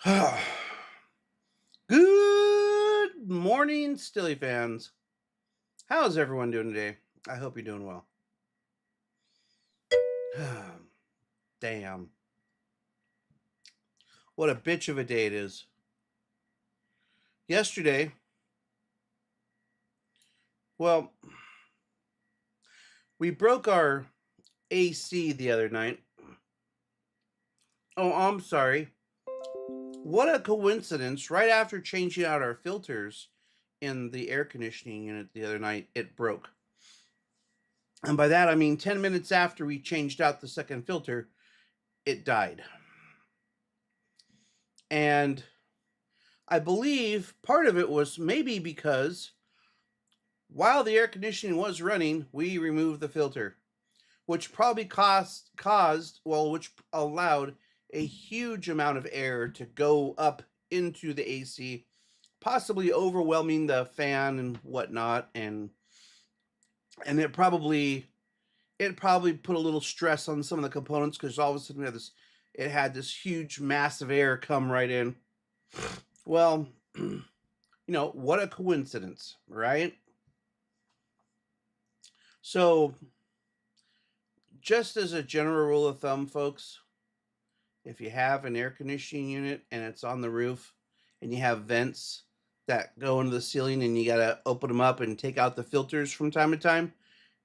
Good morning, Stilly fans. How's everyone doing today? I hope you're doing well. Damn. What a bitch of a day it is. Yesterday, well, we broke our AC the other night. Oh, I'm sorry. What a coincidence. Right after changing out our filters in the air conditioning unit the other night, it broke. And by that, I mean 10 minutes after we changed out the second filter, it died. And I believe part of it was maybe because while the air conditioning was running, we removed the filter, which probably which allowed a huge amount of air to go up into the AC, possibly overwhelming the fan and whatnot, and it probably put a little stress on some of the components because all of a sudden it had this huge mass of air come right in. Well, what a coincidence, right? So, just as a general rule of thumb, folks, if you have an air conditioning unit and it's on the roof and you have vents that go into the ceiling and you got to open them up and take out the filters from time to time,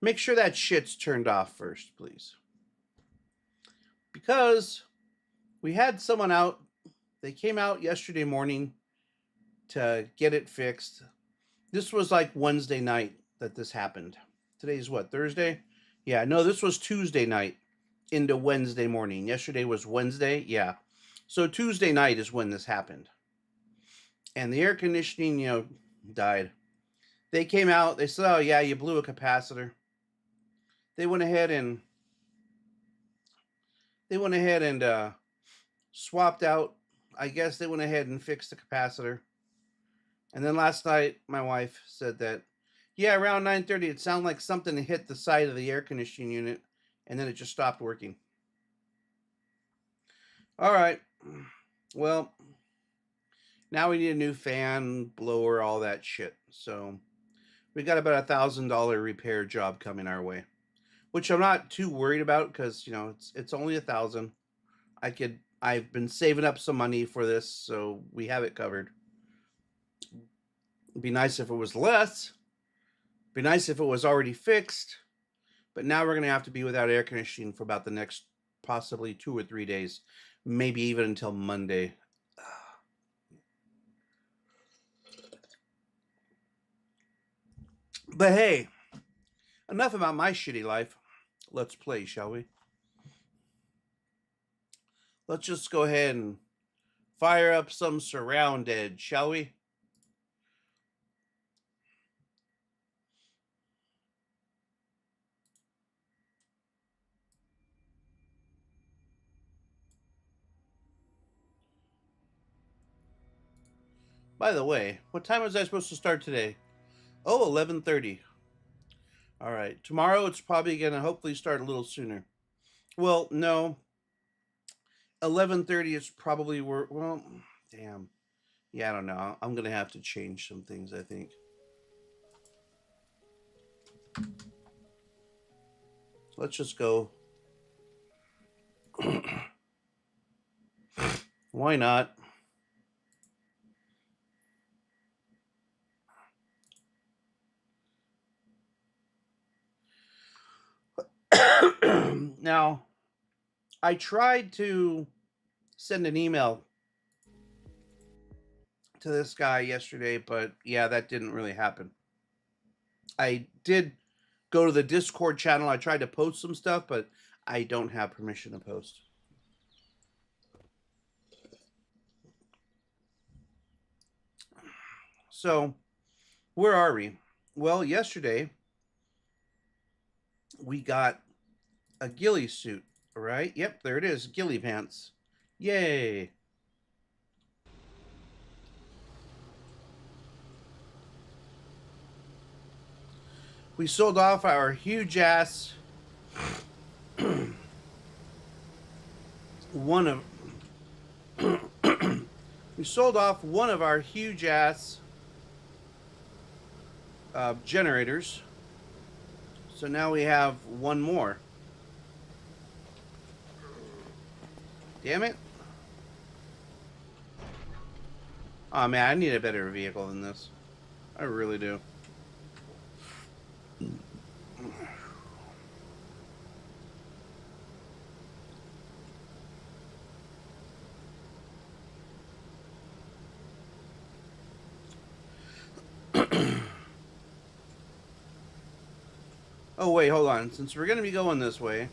make sure that shit's turned off first, please. Because we had someone out, they came out yesterday morning to get it fixed. This was like Wednesday night that this happened. Today's what, Thursday? Yeah, no, this was Tuesday night into Wednesday morning. Yesterday was Wednesday. Yeah. So Tuesday night is when this happened. And the air conditioning, died. They came out, they said, "Oh yeah, you blew a capacitor." They went ahead and swapped out. I guess they went ahead and fixed the capacitor. And then last night my wife said that yeah, around 9:30 it sounded like something hit the side of the air conditioning unit and then it just stopped working. All right. Well, now we need a new fan, blower, all that shit. So we got about $1,000 repair job coming our way, which I'm not too worried about because it's only 1,000. I've been saving up some money for this, so we have it covered. It'd be nice if it was less. It'd be nice if it was already fixed. But now we're gonna have to be without air conditioning for about the next possibly 2 or 3 days, maybe even until Monday. But hey, enough about my shitty life. Let's play, shall we? Let's just go ahead and fire up some Surrounded, shall we? By the way, what time was I supposed to start today? Oh, 11:30. All right. Tomorrow it's probably going to hopefully start a little sooner. Well, no. 11:30 is probably well, damn. Yeah, I don't know. I'm going to have to change some things, I think. Let's just go. Why not? Now, I tried to send an email to this guy yesterday, but yeah, that didn't really happen. I did go to the Discord channel. I tried to post some stuff, but I don't have permission to post. So, where are we? Well, yesterday we got a ghillie suit, right? Yep, there it is, ghillie pants. Yay! We sold off our huge ass one of We sold off one of our huge ass generators. So now we have one more. Damn it. Oh man, I need a better vehicle than this. I really do. Oh wait, hold on. Since we're gonna be going this way.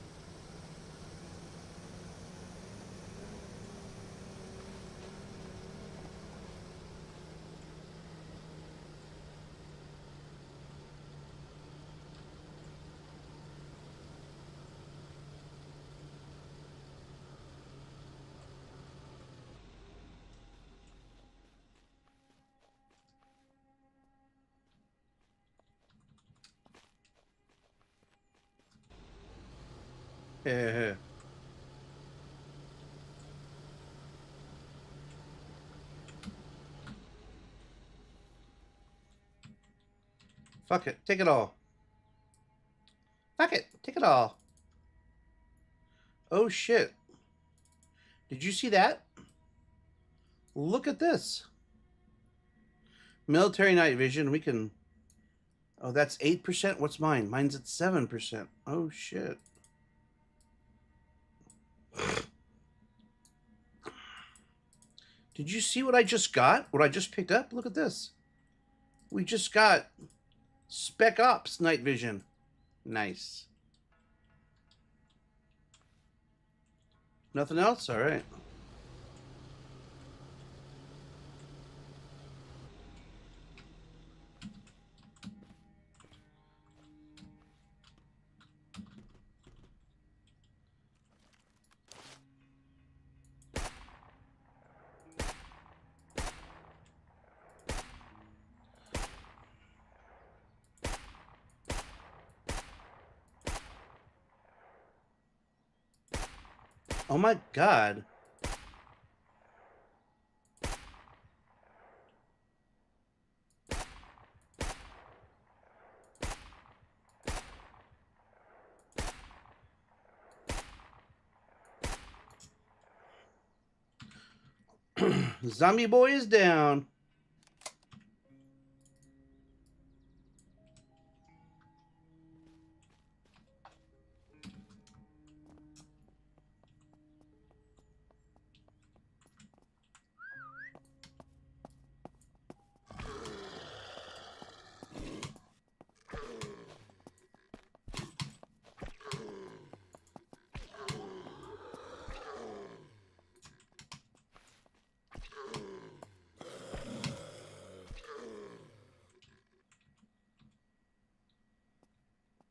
Fuck it. Take it all. Fuck it. Take it all. Oh shit. Did you see that? Look at this. Military night vision. We can... Oh, that's 8%? What's mine? Mine's at 7%. Oh shit. Did you see what I just got? What I just picked up? Look at this. We just got Spec Ops night vision. Nice. Nothing else? All right. Oh my god. Zombie boy is down.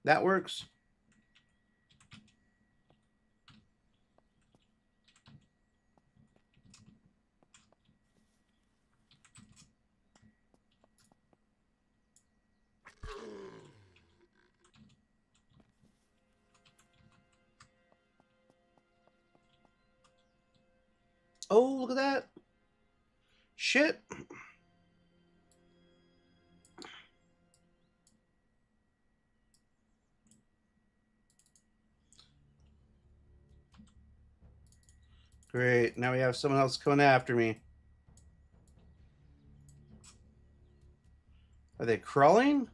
That works. Oh, look at that. Shit. Great. Now we have someone else coming after me. Are they crawling?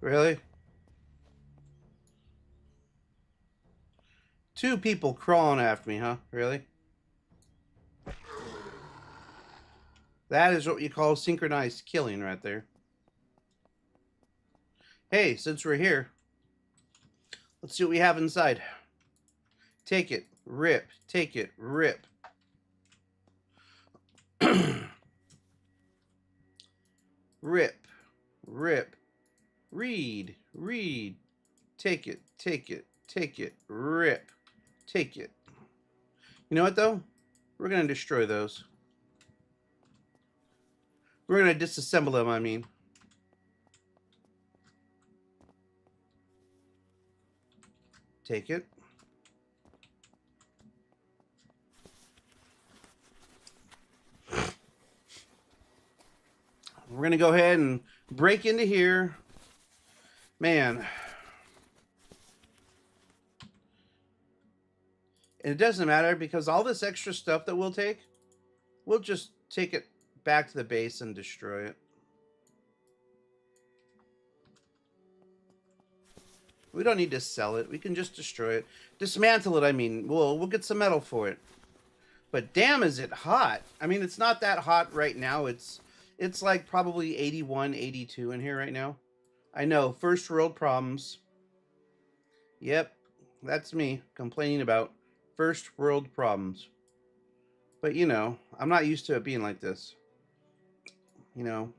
Really? 2 people crawling after me, huh? Really? That is what you call synchronized killing right there. Hey, since we're here, let's see what we have inside. Take it, rip, take it, rip. Rip, rip, read, read, take it, take it, take it, rip, take it. You know what though? We're gonna destroy those. We're gonna disassemble them, I mean. Take it. We're going to go ahead and break into here. Man. And it doesn't matter because all this extra stuff that we'll take, we'll just take it back to the base and destroy it. We don't need to sell it. We can just destroy it. Dismantle it, I mean. We'll get some metal for it. But damn, is it hot. I mean, it's not that hot right now. It's like probably 81, 82 in here right now. I know, first world problems. Yep, that's me complaining about first world problems. But, you know, I'm not used to it being like this. You know,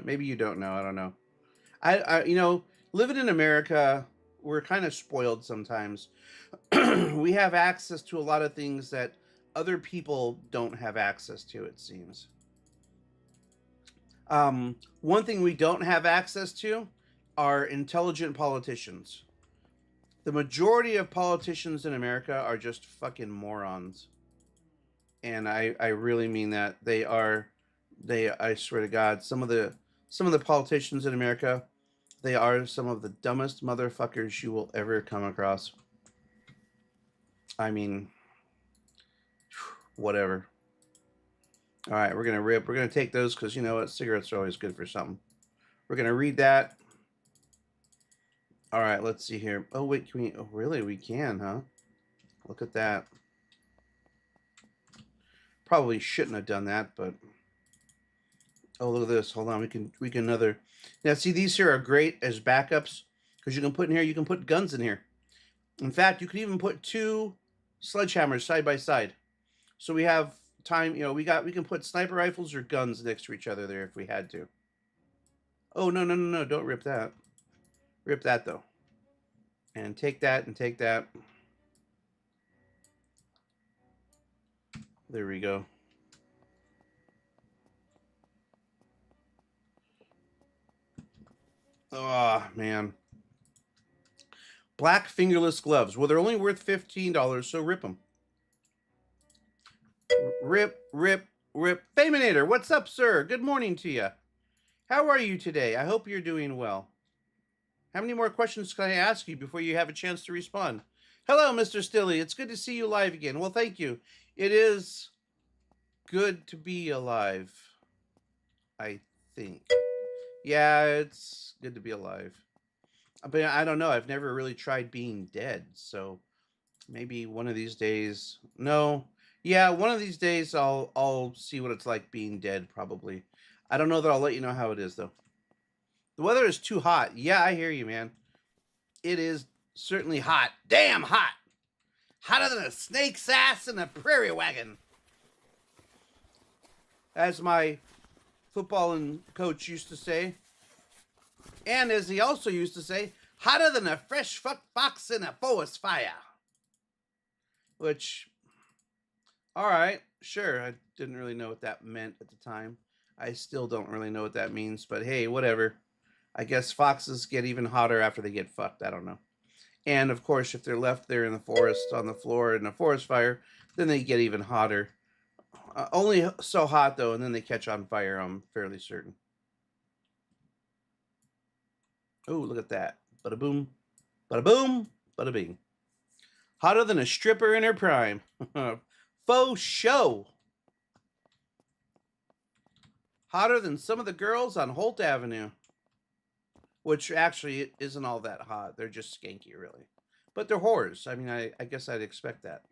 maybe you don't know. I don't know. You know, living in America, we're kind of spoiled sometimes. We have access to a lot of things that other people don't have access to, it seems. One thing we don't have access to are intelligent politicians. The majority of politicians in America are just fucking morons. And I really mean that. I swear to God, some of the politicians in America, they are some of the dumbest motherfuckers you will ever come across. I mean, whatever. All right, we're gonna rip. We're gonna take those because you know what, cigarettes are always good for something. We're gonna read that. All right, let's see here. Oh wait, can we? Oh, really? We can, huh? Look at that. Probably shouldn't have done that, but oh, look at this. Hold on, we can another. Now, see, these here are great as backups because you can put in here. You can put guns in here. In fact, you can even put two sledgehammers side by side. So we have time. You know, we can put sniper rifles or guns next to each other there if we had to. Oh no! Don't rip that. Rip that though. And take that and take that. There we go. Oh, man. Black fingerless gloves. Well, they're only worth $15, so rip them. Rip. Faminator, what's up, sir? Good morning to you. How are you today? I hope you're doing well. How many more questions can I ask you before you have a chance to respond? Hello, Mr. Stilly. It's good to see you live again. Well, thank you. It is good to be alive, I think. Yeah, it's good to be alive. But I don't know. I've never really tried being dead. So maybe one of these days. No. Yeah, one of these days I'll see what it's like being dead, probably. I don't know that I'll let you know how it is, though. The weather is too hot. Yeah, I hear you, man. It is certainly hot. Damn hot. Hotter than a snake's ass in a prairie wagon. As my football coach used to say. And as he also used to say, hotter than a fresh fuck box in a forest fire. Which, all right, sure. I didn't really know what that meant at the time. I still don't really know what that means, but hey, whatever. I guess foxes get even hotter after they get fucked. I don't know. And of course, if they're left there in the forest on the floor in a forest fire, then they get even hotter. Only so hot, though, and then they catch on fire, I'm fairly certain. Oh, look at that. Bada boom, bada bing. Hotter than a stripper in her prime. Faux show. Hotter than some of the girls on Holt Avenue. Which actually isn't all that hot. They're just skanky, really. But they're whores. I mean, I guess I'd expect that.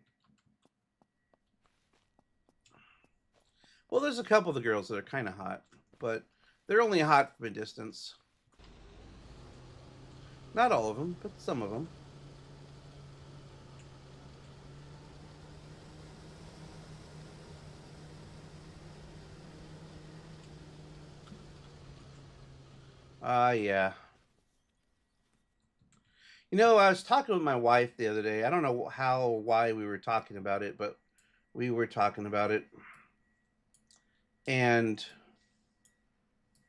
Well, there's a couple of the girls that are kind of hot. But they're only hot from a distance. Not all of them, but some of them. Yeah. You know, I was talking with my wife the other day. I don't know why we were talking about it, but we were talking about it. And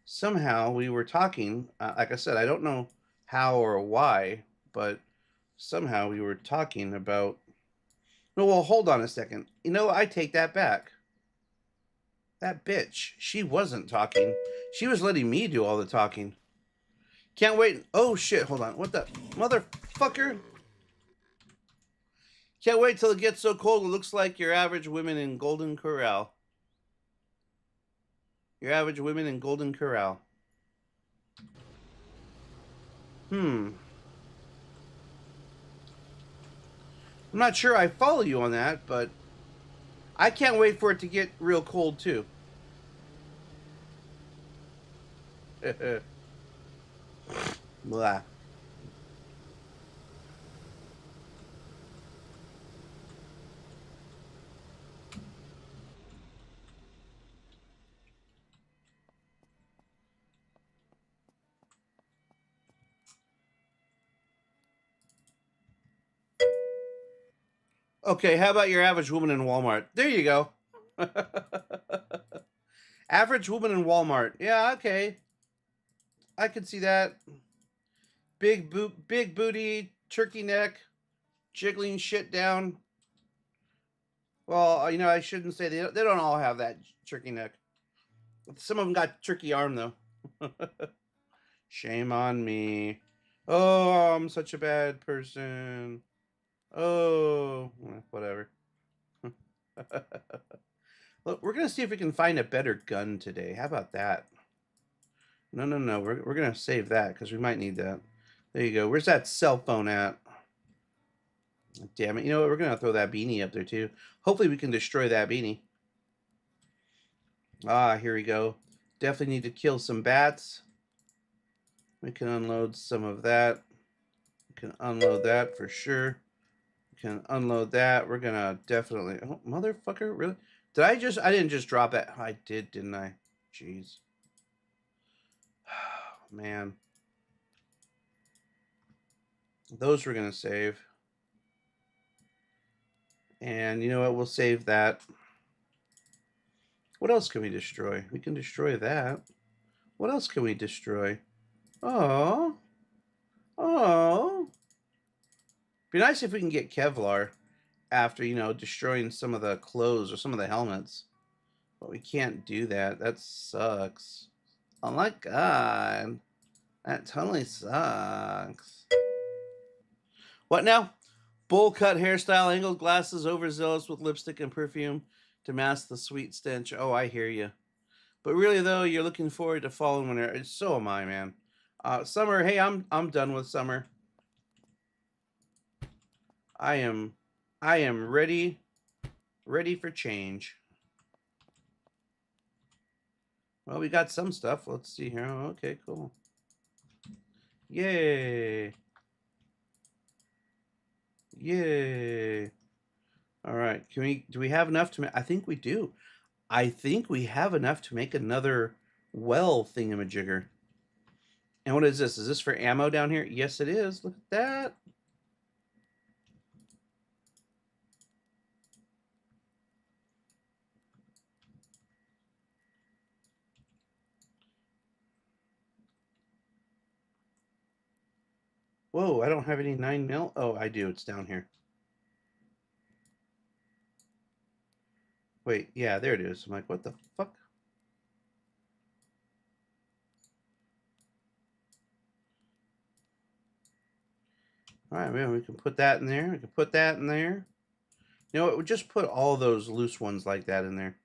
somehow we were talking, like I said, I don't know how or why, but somehow we were talking about. No, well, hold on a second. You know, I take that back. That bitch. She wasn't talking. She was letting me do all the talking. Can't wait. Oh, shit. Hold on. What the? Motherfucker. Can't wait till it gets so cold it looks like your average women in Golden Corral. Your average women in Golden Corral. I'm not sure I follow you on that, but I can't wait for it to get real cold too. Blah. Okay, how about your average woman in Walmart? There you go. Average woman in Walmart. Yeah, okay. I could see that. Big booty, turkey neck, jiggling shit down. Well, I shouldn't say they don't all have that turkey neck. Some of them got turkey arm though. Shame on me. Oh, I'm such a bad person. Oh, whatever. Look, we're gonna see if we can find a better gun today. How about that? No. We're gonna save that because we might need that. There you go. Where's that cell phone at? Damn it. You know what? We're gonna throw that beanie up there too. Hopefully we can destroy that beanie. Ah, here we go. Definitely need to kill some bats. We can unload some of that. We can unload that for sure. We can unload that. We're gonna definitely. Oh, motherfucker! Really? I didn't just drop it. I did, didn't I? Jeez. Man. Those we're gonna save. And you know what? We'll save that. What else can we destroy? We can destroy that. What else can we destroy? Oh. Be nice if we can get Kevlar after, destroying some of the clothes or some of the helmets. But we can't do that. That sucks. Oh my god. That totally sucks. What now? Bowl cut hairstyle, angled glasses, overzealous with lipstick and perfume to mask the sweet stench. Oh, I hear you. But really, though, you're looking forward to fall and winter. So am I, man. Summer. Hey, I'm done with summer. I am ready for change. Well, we got some stuff. Let's see here. Oh, okay, cool. Yay. Yay. All right. Do we have enough to make? I think we do. I think we have enough to make another well thingamajigger. And what is this? Is this for ammo down here? Yes, it is. Look at that. Whoa, I don't have any 9mm. Oh, I do. It's down here. Wait, yeah, there it is. I'm like, what the fuck? All right, man, we can put that in there. We can put that in there. You know what? We'll just put all those loose ones like that in there.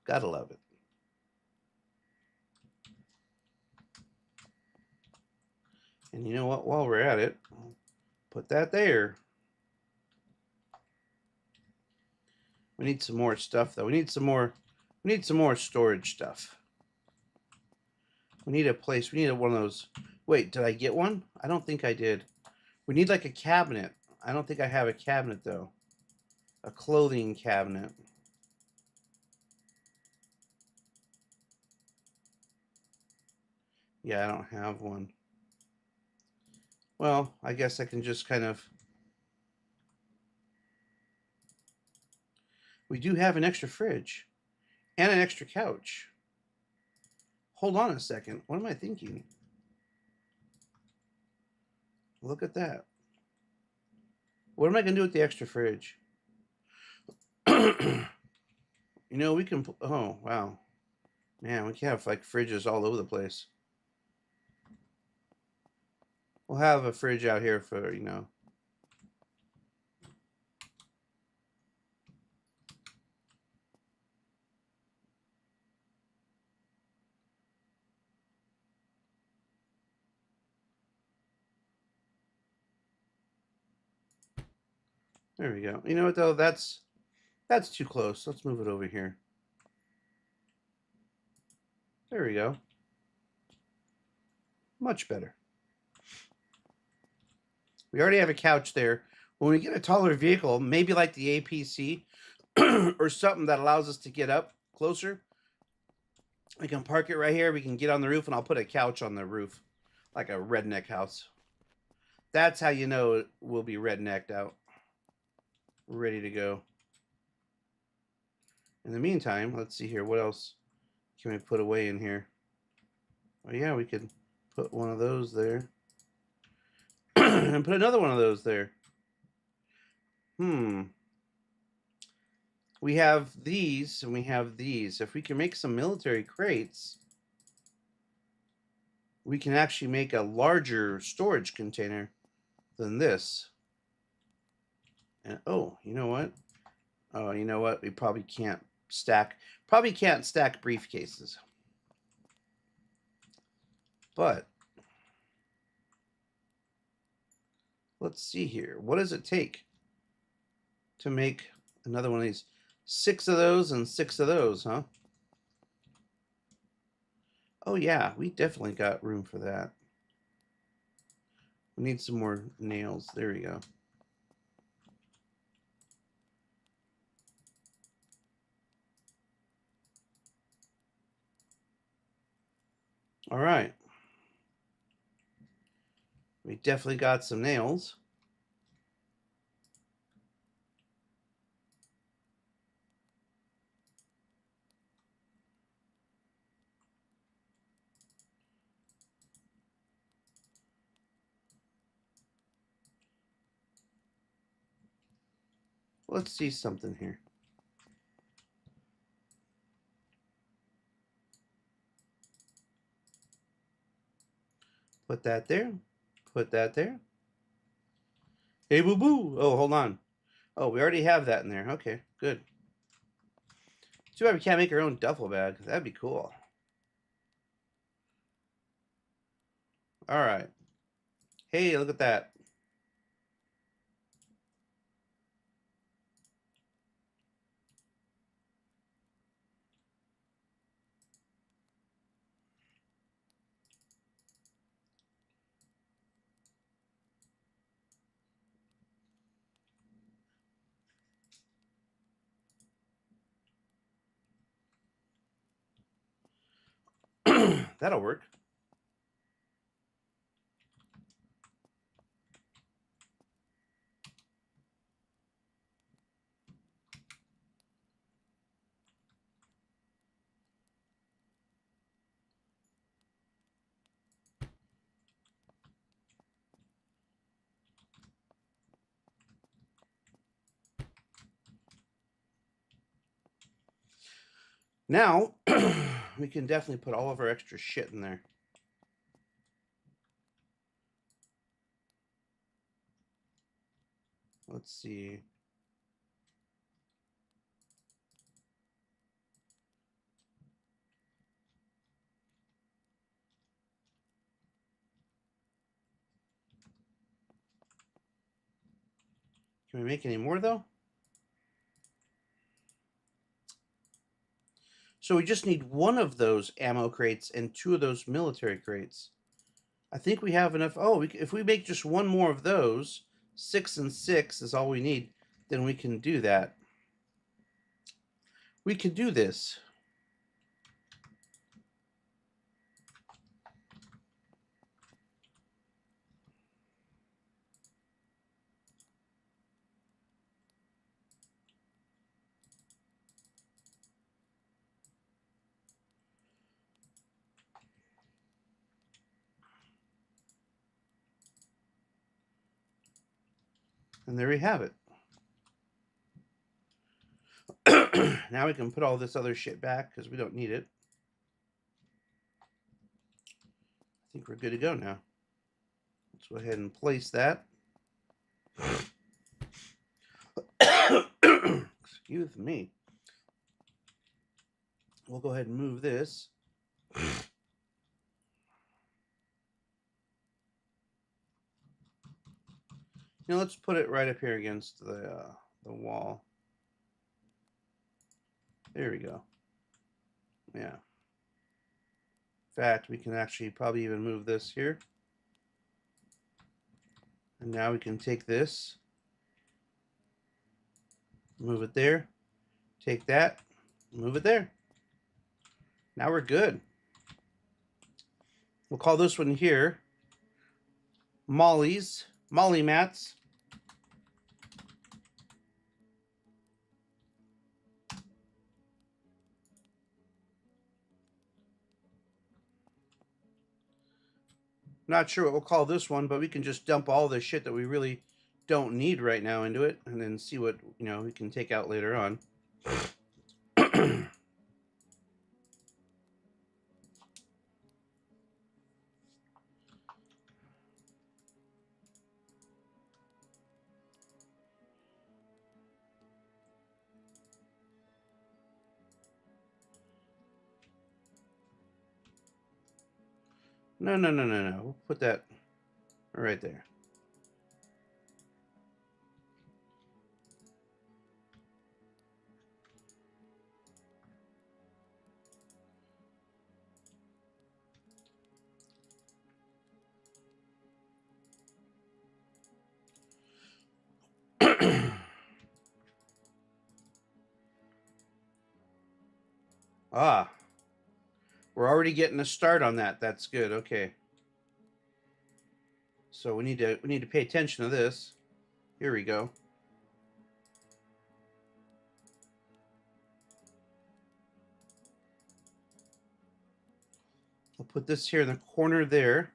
Gotta love it. And you know what? While we're at it, put that there. We need some more stuff, though. We need some more storage stuff. We need a place. We need one of those. Wait, did I get one? I don't think I did. We need like a cabinet. I don't think I have a cabinet, though. A clothing cabinet. Yeah, I don't have one. Well, I guess I can just kind of... We do have an extra fridge and an extra couch. Hold on a second. What am I thinking? Look at that. What am I going to do with the extra fridge? You know, we can... Oh, wow. Man, we can have, like, fridges all over the place. We'll have a fridge out here for, you know... There we go. You know what, though? That's too close. Let's move it over here. There we go. Much better. We already have a couch there. When we get a taller vehicle, maybe like the APC or something that allows us to get up closer, we can park it right here. We can get on the roof, and I'll put a couch on the roof, like a redneck house. That's how you know we'll be rednecked out. Ready to go. In the meantime, let's see here. What else can we put away in here? Oh, yeah, we could put one of those there. And put another one of those there. We have these, and we have these. If we can make some military crates, we can actually make a larger storage container than this. And oh, you know what? Oh, you know what? We probably can't stack briefcases. But let's see here. What does it take to make another one of these? 6 of those and 6 of those, huh? Oh yeah, we definitely got room for that. We need some more nails. There we go. All right. We definitely got some nails. Let's see something here. Put that there. Put that there. Hey, boo boo. Oh, hold on. Oh, we already have that in there. Okay, good. Too bad we can't make our own duffel bag. That'd be cool. All right. Hey, look at that. That'll work. Now, we can definitely put all of our extra shit in there. Let's see. Can we make any more, though? So we just need 1 of those ammo crates and 2 of those military crates. I think we have enough. Oh, if we make just 1 more of those, 6 and 6 is all we need, then we can do that. We can do this. And there we have it. Now we can put all this other shit back because we don't need it. I think we're good to go now. Let's go ahead and place that. Excuse me. We'll go ahead and move this. Now let's put it right up here against the wall. There we go. Yeah. In fact, we can actually probably even move this here. And now we can take this, move it there, take that, move it there. Now we're good. We'll call this one here Molly mats. Not sure what we'll call this one, but we can just dump all the shit that we really don't need right now into it and then see what, we can take out later on. No. We'll put that right there. Ah, we're already getting a start on that. That's good. Okay. So we need to pay attention to this. Here we go. I'll put this here in the corner there.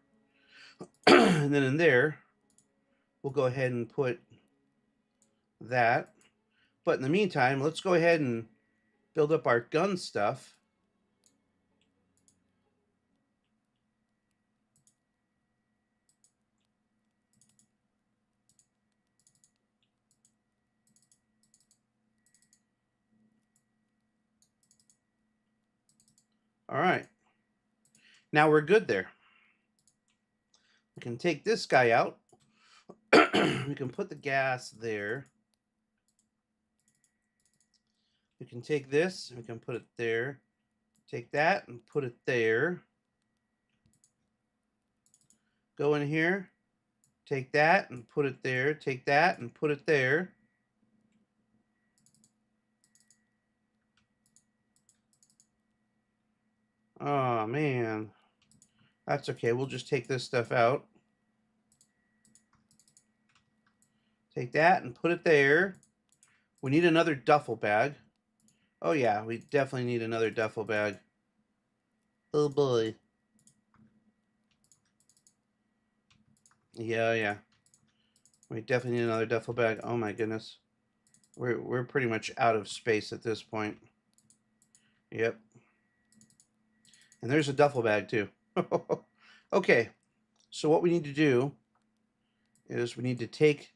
And then in there, we'll go ahead and put that. But in the meantime, let's go ahead and build up our gun stuff. All right. Now we're good there. We can take this guy out. We can put the gas there. We can take this, we can put it there. Take that and put it there. Go in here. Take that and put it there. Take that and put it there. Oh, man. That's okay. We'll just take this stuff out. Take that and put it there. We need another duffel bag. Oh, yeah. We definitely need another duffel bag. Oh, boy. Yeah. We definitely need another duffel bag. Oh, my goodness. We're pretty much out of space at this point. Yep. And there's a duffel bag, too. Okay. So what we need to do is we need to take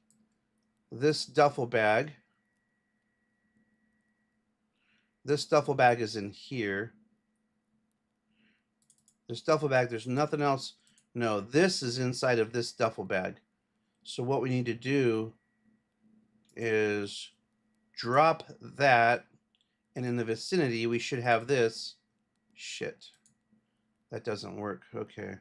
this duffel bag. This duffel bag is in here. This duffel bag, there's nothing else. No, this is inside of this duffel bag. So what we need to do is drop that, and in the vicinity, we should have this. Shit. That doesn't work. Okay.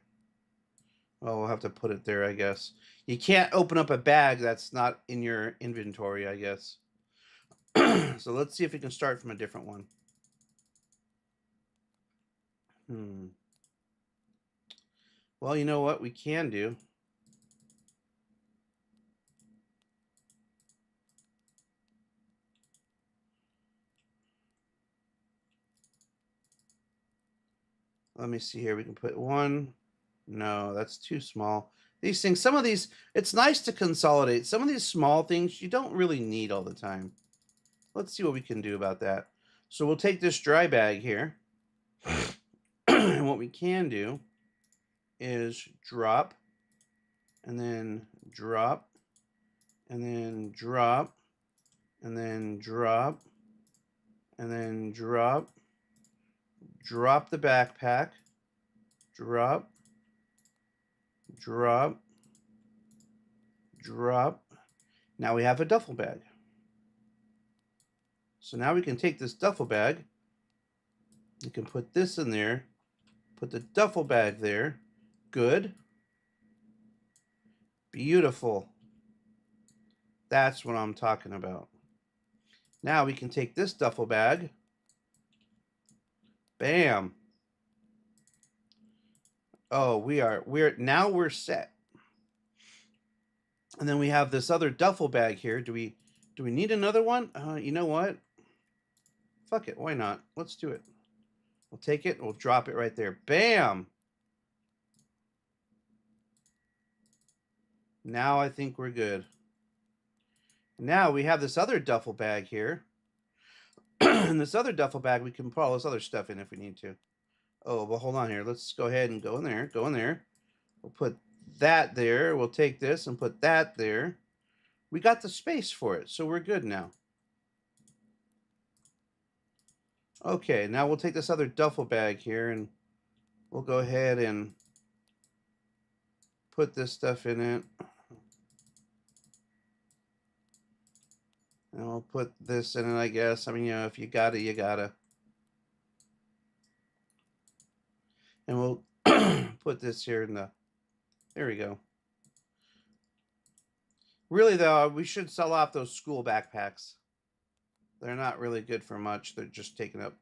Well, we'll have to put it there, I guess. You can't open up a bag that's not in your inventory, I guess. So let's see if we can start from a different one. Well, you know what we can do? Let me see here. We can put one. No, that's too small. These things, some of these, it's nice to consolidate. Some of these small things you don't really need all the time. Let's see what we can do about that. So we'll take this dry bag here. And what we can do is drop, and then drop, and then drop, and then drop, and then drop, drop the backpack, drop, drop, drop. Now we have a duffel bag. So now we can take this duffel bag, you can put this in there, put the duffel bag there. Good. Beautiful. That's what I'm talking about. Now we can take this duffel bag. Bam. Oh, we're set. And then we have this other duffel bag here. Do we need another one? You know what? Fuck it. Why not? Let's do it. We'll take it and we'll drop it right there. Bam. Now I think we're good. Now we have this other duffel bag here. And this other duffel bag, we can put all this other stuff in if we need to. Oh, well, hold on here. Let's go ahead and go in there. Go in there. We'll put that there. We'll take this and put that there. We got the space for it, so we're good now. Okay, now we'll take this other duffel bag here and we'll go ahead and put this stuff in it. And we'll put this in it, I guess. I mean, you know, if you got it, you gotta. And we'll put this here in the, there we go. Really, though, we should sell off those school backpacks. They're not really good for much. They're just taking up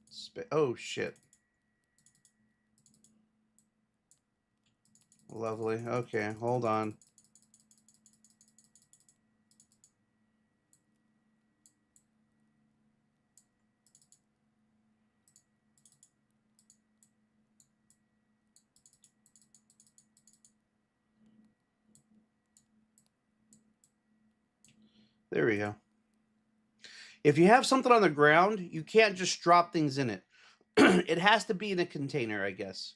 space. Oh, shit. Lovely. Okay, hold on. There we go. If you have something on the ground, you can't just drop things in it. It has to be in a container, I guess.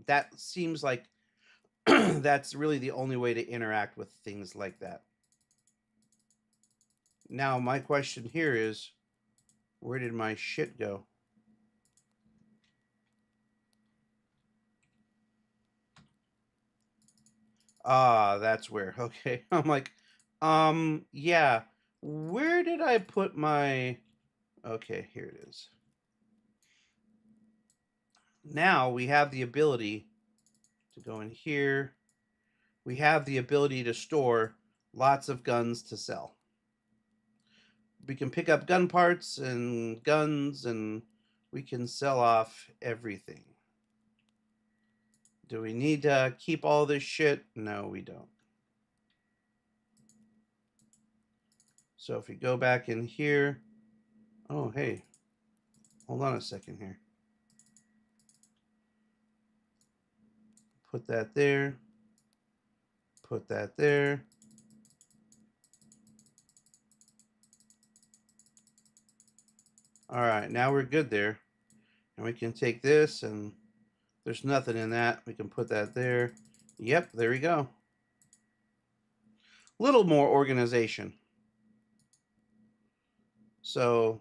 That seems like that's really the only way to interact with things like that. Now, my question here is, where did my shit go? Ah, that's where. Okay. I'm like, yeah. Where did I put my... Okay, here it is. Now we have the ability to go in here. We have the ability to store lots of guns to sell. We can pick up gun parts and guns, and we can sell off everything. Do we need to keep all this shit? No, we don't. So if we go back in here, oh, hey, hold on a second here. Put that there. Put that there. All right, now we're good there. And we can take this, and there's nothing in that. We can put that there. Yep, there we go. Little more organization. So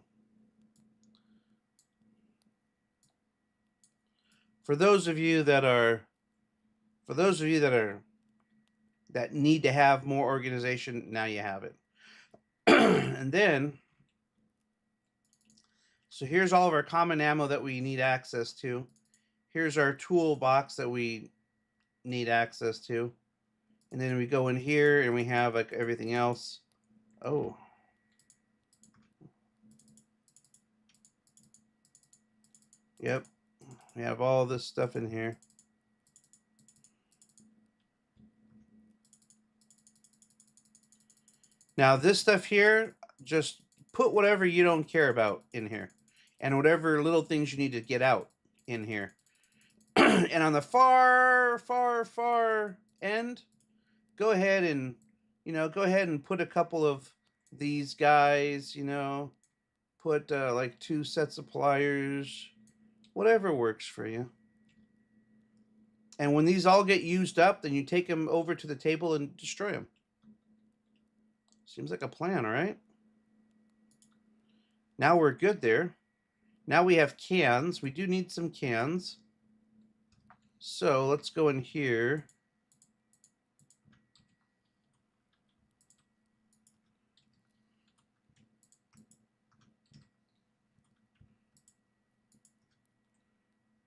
for those of you that need to have more organization, now you have it. And then, so here's all of our common ammo that we need access to. Here's our toolbox that we need access to. And then we go in here and we have like everything else. Oh. Yep. We have all this stuff in here. Now this stuff here, just put whatever you don't care about in here. And whatever little things you need to get out in here. And on the far end, go ahead and, go ahead and put a couple of these guys, put like 2 sets of pliers, whatever works for you. And when these all get used up, then you take them over to the table and destroy them. Seems like a plan, all right? Now we're good there. Now we have cans. We do need some cans. So let's go in here.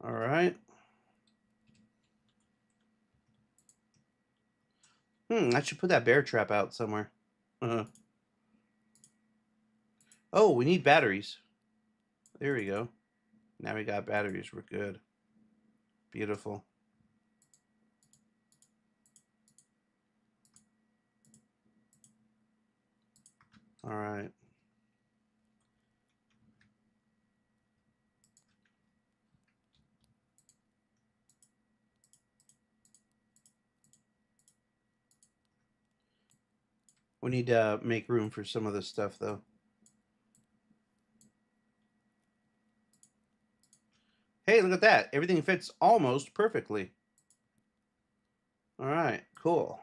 All right. I should put that bear trap out somewhere. Oh, we need batteries. There we go. Now we got batteries. We're good. Beautiful. All right. We need to make room for some of this stuff, though. Hey, look at that. Everything fits almost perfectly. All right, cool.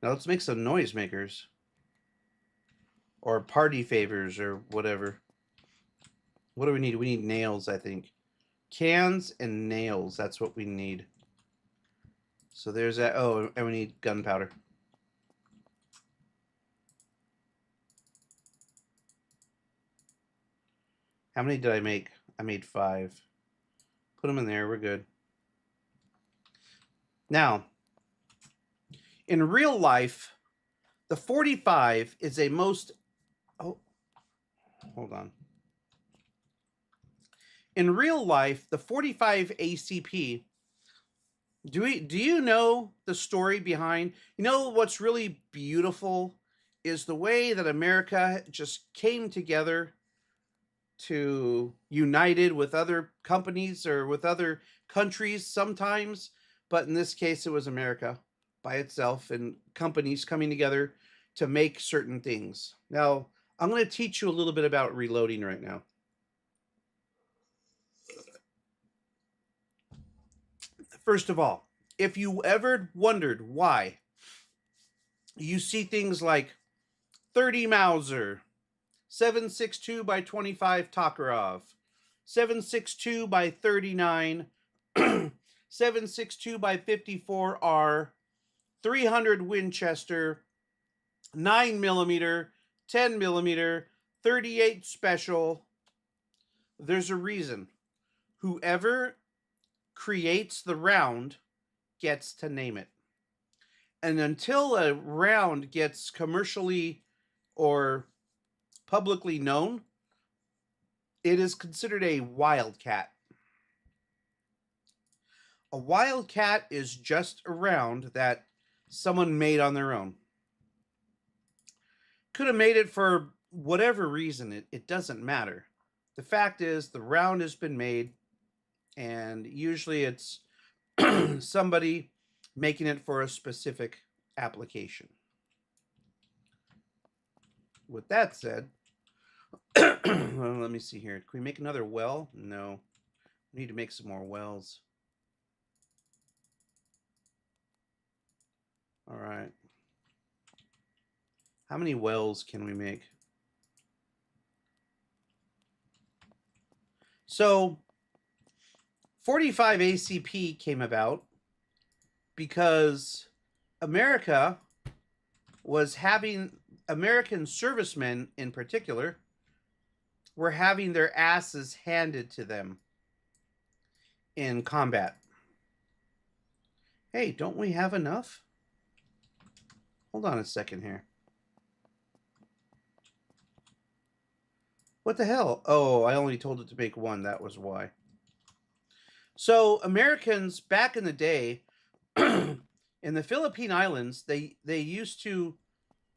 Now let's make some noisemakers. Or party favors or whatever. What do we need? We need nails, I think. Cans and nails. That's what we need. So there's that. Oh, and we need gunpowder. How many did I make? I made 5. Put them in there. We're good. Now, in real life, the 45 is a most... Oh, hold on. In real life, the 45 ACP... Do you know the story behind... You know what's really beautiful is the way that America just came together to united with other companies or with other countries sometimes, but in this case it was America by itself and companies coming together to make certain things. Now, I'm going to teach you a little bit about reloading right now. First of all, if you ever wondered why you see things like 30 Mauser, 7.62 by 25 Tokarov, 7.62 by 39, 7.62 by 54R, 300 Winchester, 9mm, 10mm, 38 Special. There's a reason. Whoever creates the round gets to name it. And until a round gets commercially or publicly known, it is considered a wildcat. A wildcat is just a round that someone made on their own. Could have made it for whatever reason. It doesn't matter. The fact is the round has been made, and usually it's somebody making it for a specific application. With that said, well, let me see here. Can we make another well? No. We need to make some more wells. All right. How many wells can we make? So 45 ACP came about because America was having, American servicemen in particular, were having their asses handed to them in combat. Hey, don't we have enough? Hold on a second here. What the hell? Oh, I only told it to make 1. That was why. So Americans back in the day, in the Philippine Islands, they used to,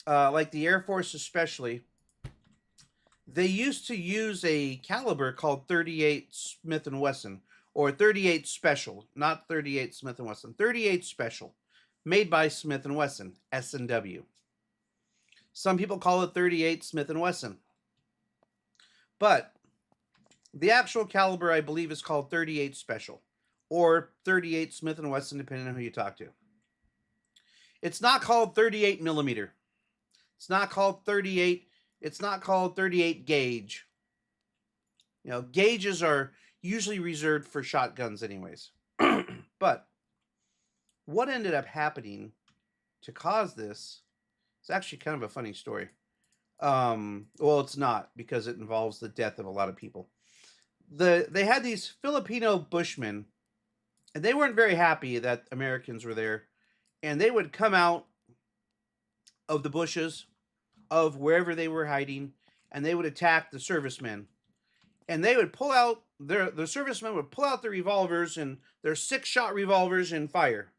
like the Air Force especially, they used to use a caliber called 38 Smith & Wesson, or 38 Special, not 38 Smith & Wesson, 38 Special. made by Smith & Wesson, S&W. Some people call it 38 Smith & Wesson. But the actual caliber, I believe, is called 38 Special or 38 Smith & Wesson, depending on who you talk to. It's not called 38 millimeter. It's not called 38. It's not called 38 gauge. You know, gauges are usually reserved for shotguns anyways. But what ended up happening to cause this is actually kind of a funny story. Well, it's not, because it involves the death of a lot of people. They had these Filipino bushmen, and they weren't very happy that Americans were there, and they would come out of the bushes of wherever they were hiding, and they would attack the servicemen. And they would pull out the servicemen would pull out their revolvers, and their 6-shot revolvers, and fire.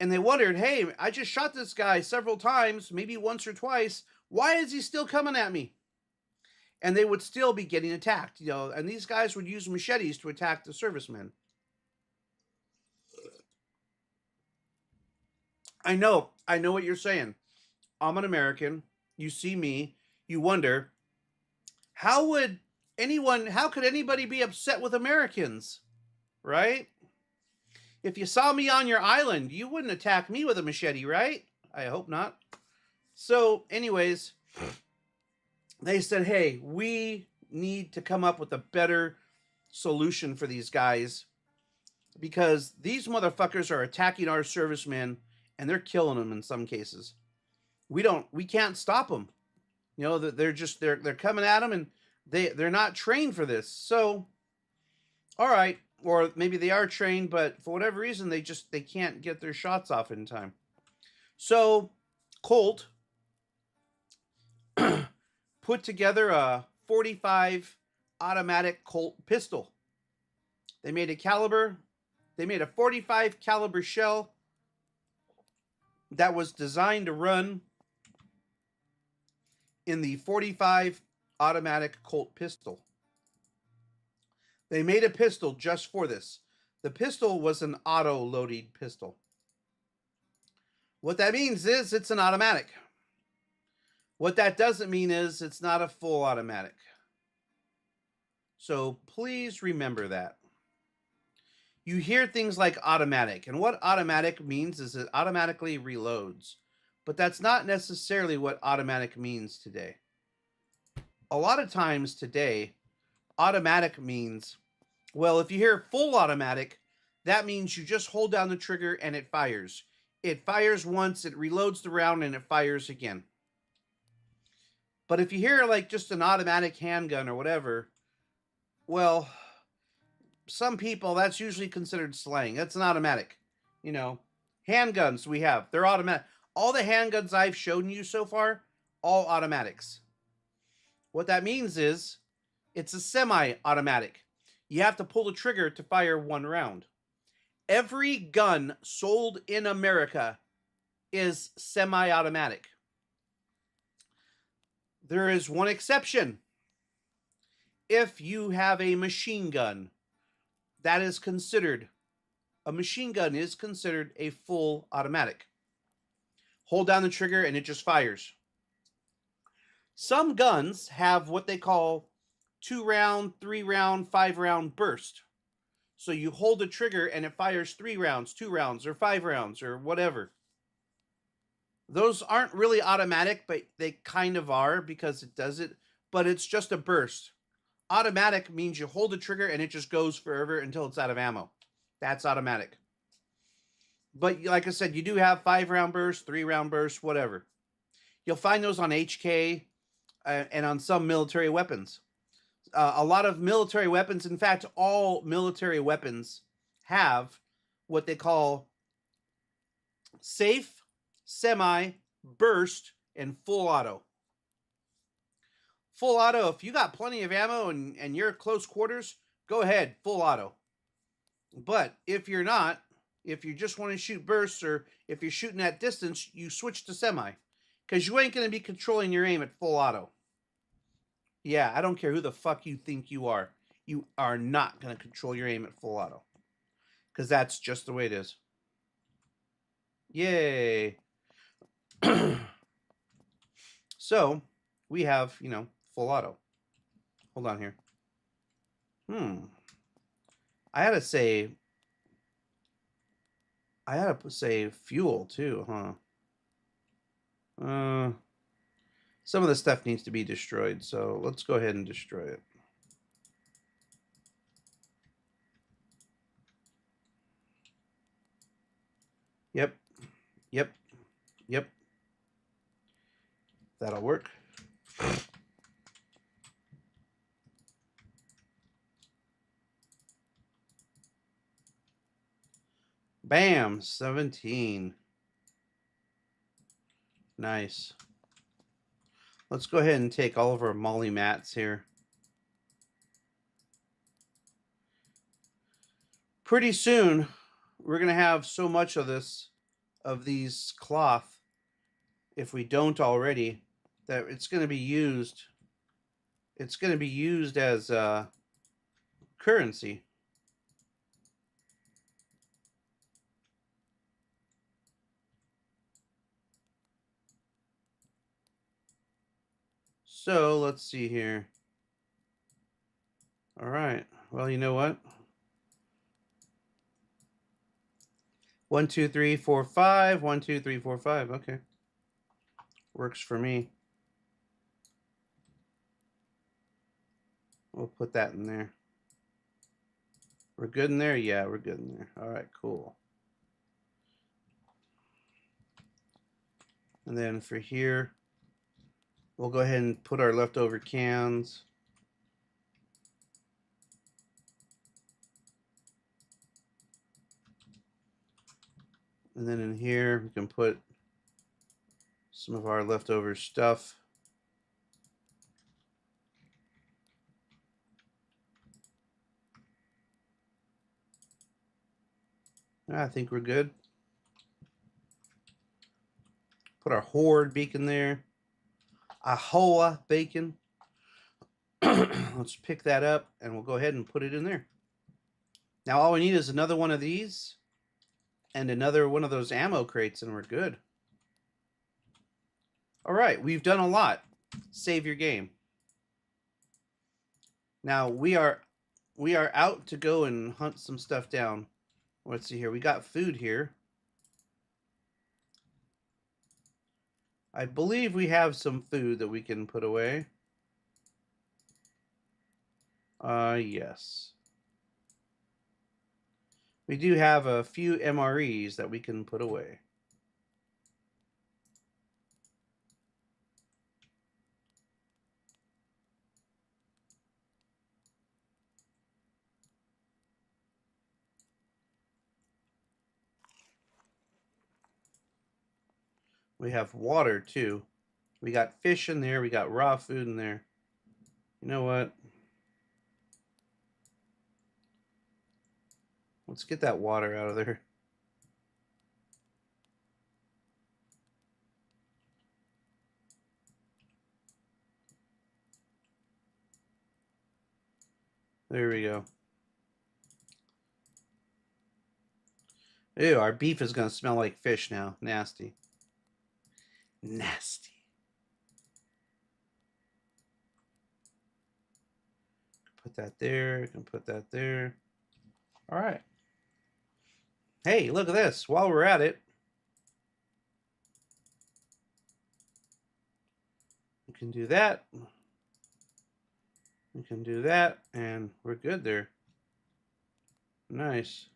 And they wondered, hey, I just shot this guy several times, maybe once or twice. Why is he still coming at me? And they would still be getting attacked, you know, and these guys would use machetes to attack the servicemen. I know what you're saying. I'm an American. You see me, you wonder, how could anybody be upset with Americans, right? If you saw me on your island, you wouldn't attack me with a machete, right? I hope not. So, anyways, they said, hey, we need to come up with a better solution for these guys, because these motherfuckers are attacking our servicemen and they're killing them in some cases. We can't stop them. You know, they're coming at them, and they're not trained for this. So, all right, or maybe they are trained, but for whatever reason they can't get their shots off in time. So, Colt put together a .45 automatic Colt pistol. They made a .45 caliber shell that was designed to run in the .45 automatic Colt pistol. They made a pistol just for this. The pistol was an auto-loaded pistol. What that means is it's an automatic. What that doesn't mean is it's not a full automatic. So please remember that. You hear things like automatic, and what automatic means is it automatically reloads. But that's not necessarily what automatic means today. A lot of times today, automatic means, well, if you hear full automatic, that means you just hold down the trigger and it fires. It fires once, it reloads the round, and it fires again. But if you hear like just an automatic handgun or whatever, well, some people, that's usually considered slang. That's an automatic. You know, handguns they're automatic. All the handguns I've shown you so far, all automatics. What that means is it's a semi-automatic. You have to pull the trigger to fire one round. Every gun sold in America is semi-automatic. There is one exception. If you have a machine gun, that is considered, a machine gun is considered a full automatic. Hold down the trigger and it just fires. Some guns have what they call 2-round, 3-round, 5-round burst. So you hold the trigger and it fires 3 rounds, 2 rounds, or 5 rounds, or whatever. Those aren't really automatic, but they kind of are because it does it, but it's just a burst. Automatic means you hold the trigger and it just goes forever until it's out of ammo. That's automatic. But like I said, you do have 5-round bursts, 3-round bursts, whatever. You'll find those on HK and on some military weapons. A lot of military weapons, in fact, all military weapons have what they call safe, semi, burst, and full auto. Full auto, if you got plenty of ammo and you're close quarters, go ahead, full auto. But if you're not, if you just want to shoot bursts, or if you're shooting at distance, you switch to semi. Because you ain't going to be controlling your aim at full auto. Yeah, I don't care who the fuck you think you are. You are not going to control your aim at full auto. Because that's just the way it is. Yay. So we have, full auto. Hold on here. I had to say, fuel too, huh? Some of the stuff needs to be destroyed, so let's go ahead and destroy it. Yep. Yep. Yep. That'll work. Bam, 17. Nice. Let's go ahead and take all of our molly mats here. Pretty soon, we're going to have so much of these cloth, if we don't already, that it's going to be used. It's going to be used as currency. So let's see here. All right. Well, you know what? 1, 2, 3, 4, 5. 1, 2, 3, 4, 5. Okay. Works for me. We'll put that in there. We're good in there? Yeah, we're good in there. All right, cool. And then for here, we'll go ahead and put our leftover cans. And then in here, we can put some of our leftover stuff. I think we're good. Put our horde beacon there. Ahoa bacon. Let's pick that up and we'll go ahead and put it in there. Now all we need is another one of these and another one of those ammo crates and we're good. All right, we've done a lot. Save your game. Now we are out to go and hunt some stuff down. Let's see here. We got food here. I believe we have some food that we can put away. Yes. We do have a few MREs that we can put away. We have water too. We got fish in there. We got raw food in there. You know what? Let's get that water out of there. There we go. Ew, our beef is going to smell like fish now. Nasty. Nasty. Put that there. Can put that there. All right. Hey, look at this. While we're at it, we can do that. We can do that, and we're good there. Nice.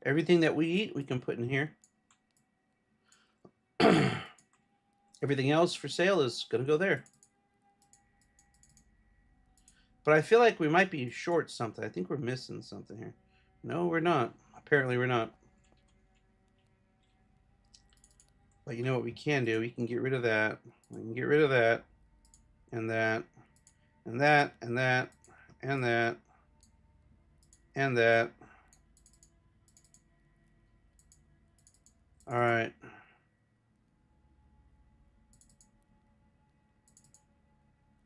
Everything that we eat, we can put in here. Everything else for sale is going to go there. But I feel like we might be short something. I think we're missing something here. No, we're not. Apparently we're not. But you know what we can do? We can get rid of that. We can get rid of that. And that. And that. And that. And that. And that. All right.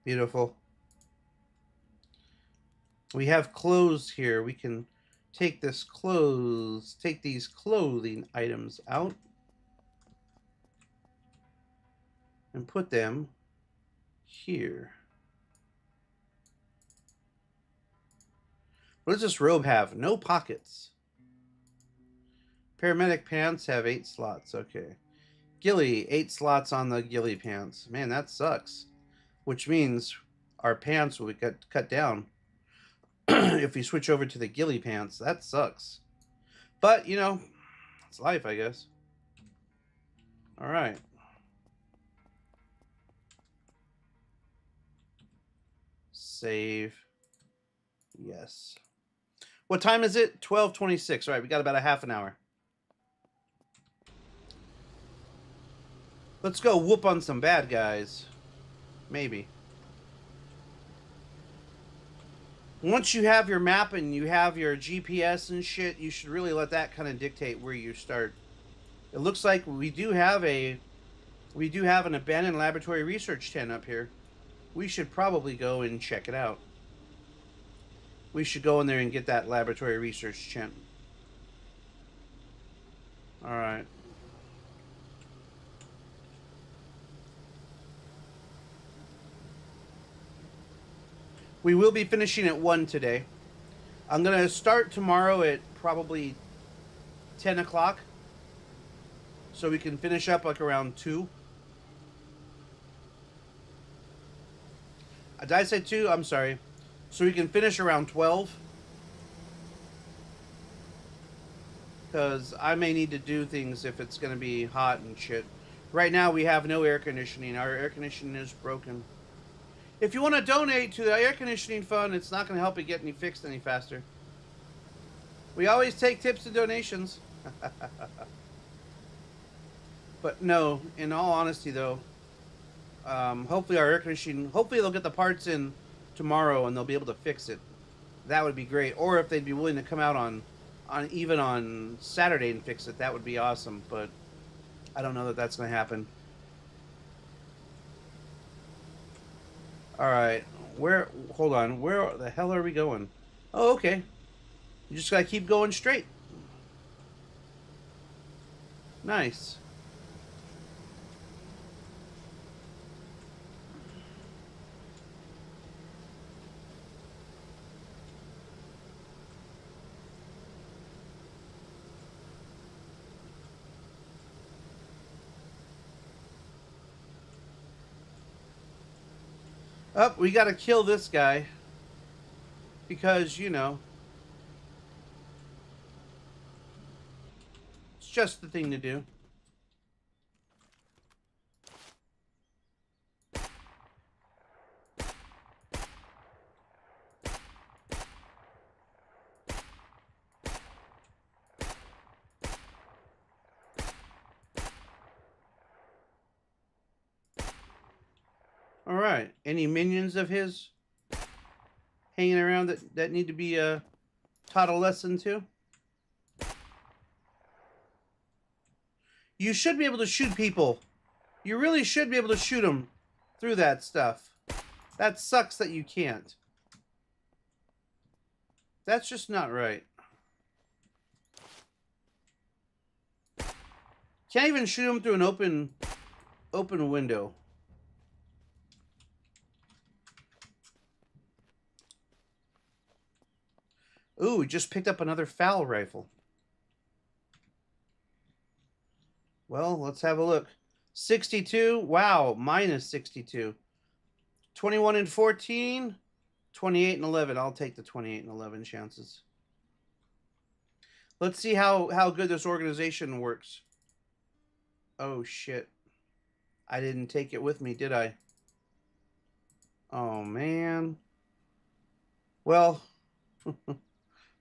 Beautiful. We have clothes here. We can take these clothing items out and put them here. What does this robe have? No pockets. Paramedic pants have 8 slots. Okay. Ghillie, 8 slots on the ghillie pants. Man, that sucks. Which means our pants will get cut down if we switch over to the ghillie pants. That sucks. But, you know, it's life, I guess. All right. Save. Yes. What time is it? 12:26. All right, we got about a half an hour. Let's go whoop on some bad guys. Maybe. Once you have your map and you have your GPS and shit, you should really let that kind of dictate where you start. It looks like we do have an abandoned laboratory research tent up here. We should probably go and check it out. We should go in there and get that laboratory research tent. All right. We will be finishing at 1 today. I'm going to start tomorrow at probably 10 o'clock. So we can finish up like around 2. Did I say 2? I'm sorry. So we can finish around 12. Because I may need to do things if it's going to be hot and shit. Right now we have no air conditioning. Our air conditioning is broken. If you want to donate to the air conditioning fund, it's not going to help it get any fixed any faster. We always take tips and donations. But no, in all honesty though, hopefully our air conditioning, hopefully they'll get the parts in tomorrow and they'll be able to fix it. That would be great. Or if they'd be willing to come out on even on Saturday and fix it, that would be awesome. But I don't know that that's going to happen. All right, hold on, where the hell are we going? Oh, okay. You just gotta keep going straight. Nice. Oh, we gotta kill this guy. Because, you know, it's just the thing to do. All right. Any minions of his hanging around that need to be taught a lesson to? You should be able to shoot people. You really should be able to shoot them through that stuff. That sucks that you can't. That's just not right. Can't even shoot them through an open window. Ooh, we just picked up another FAL rifle. Well, let's have a look. 62. Wow, minus 62. 21 and 14. 28 and 11. I'll take the 28 and 11 chances. Let's see how good this organization works. Oh, shit. I didn't take it with me, did I? Oh, man. Well,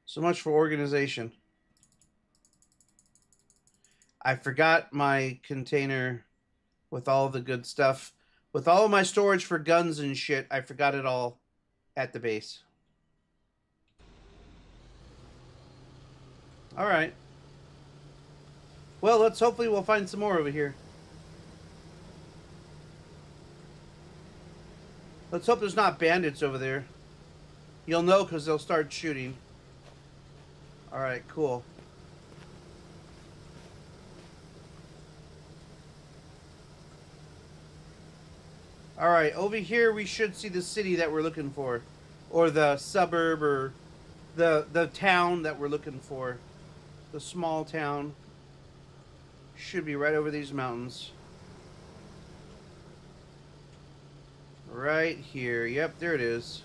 so much for organization. I forgot my container with all the good stuff. With all of my storage for guns and shit, I forgot it all at the base. All right. Well, hopefully we'll find some more over here. Let's hope there's not bandits over there. You'll know because they'll start shooting. All right, cool. All right, over here we should see the city that we're looking for, or the suburb, or the town that we're looking for. The small town should be right over these mountains. Right here. Yep, there it is.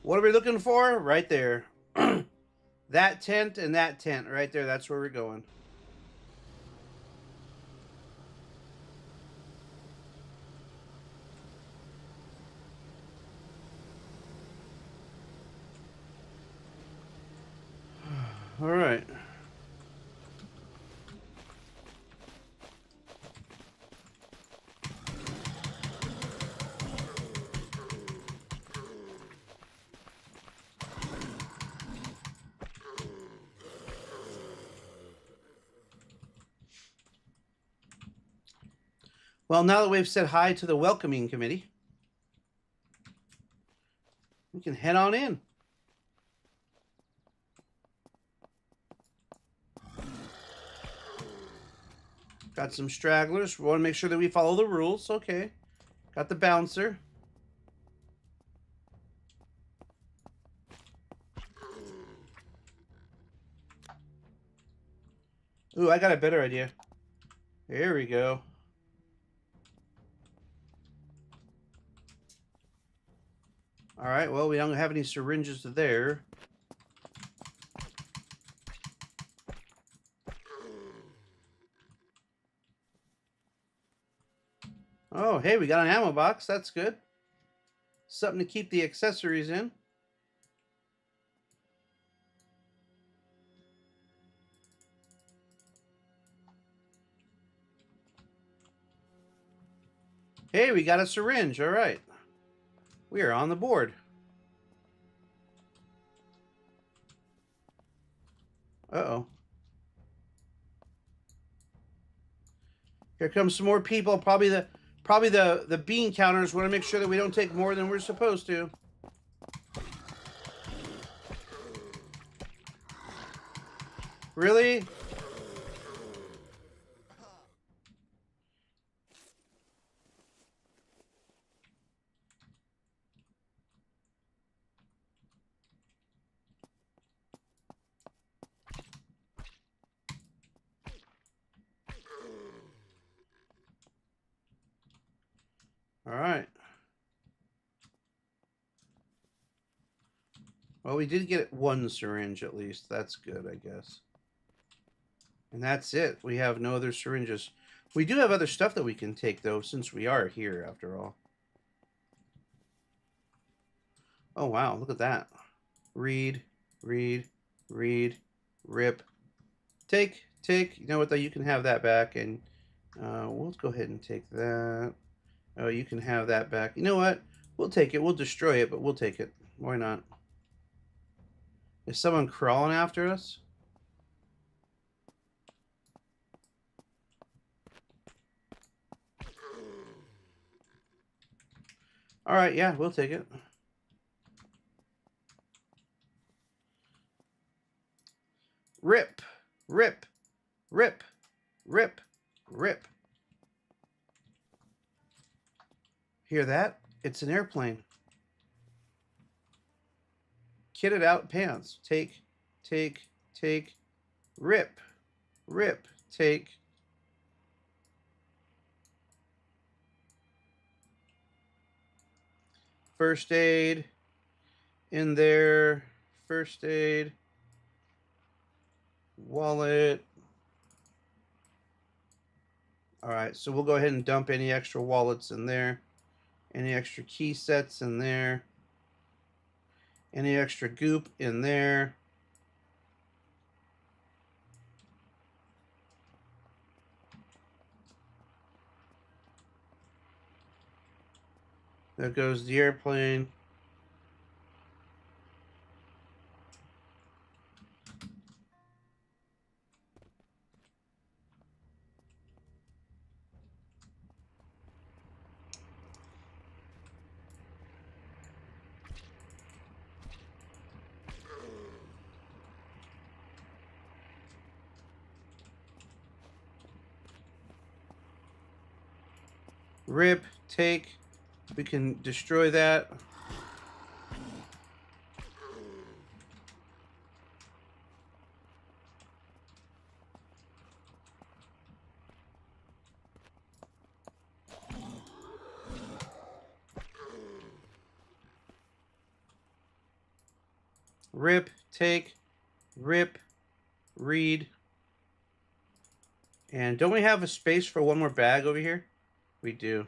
What are we looking for? Right there. That tent and that tent right there. That's where we're going. All right. Well, now that we've said hi to the welcoming committee, we can head on in. Got some stragglers. We want to make sure that we follow the rules. Okay. Got the bouncer. Ooh, I got a better idea. There we go. All right, well, we don't have any syringes there. Oh, hey, we got an ammo box. That's good. Something to keep the accessories in. Hey, we got a syringe. All right. We are on the board. Uh-oh. Here comes some more people. Probably the bean counters want to make sure that we don't take more than we're supposed to. Really? All right. Well, we did get one syringe at least. That's good, I guess. And that's it. We have no other syringes. We do have other stuff that we can take, though, since we are here, after all. Oh, wow. Look at that. Read, read, read, rip. Take. You know what, though? You can have that back, and we'll go ahead and take that. Oh, you can have that back. You know what? We'll take it. We'll destroy it, but we'll take it. Why not? Is someone crawling after us? All right, yeah, we'll take it. Rip, rip, rip, rip, rip. Hear that? It's an airplane. Kitted out pants. Take, rip, rip, take. First aid in there. First aid. Wallet. All right, so we'll go ahead and dump any extra wallets in there. Any extra key sets in there. Any extra goop in there. There goes the airplane. Rip, take. We can destroy that. Rip, take, rip, read. And don't we have a space for one more bag over here? We do.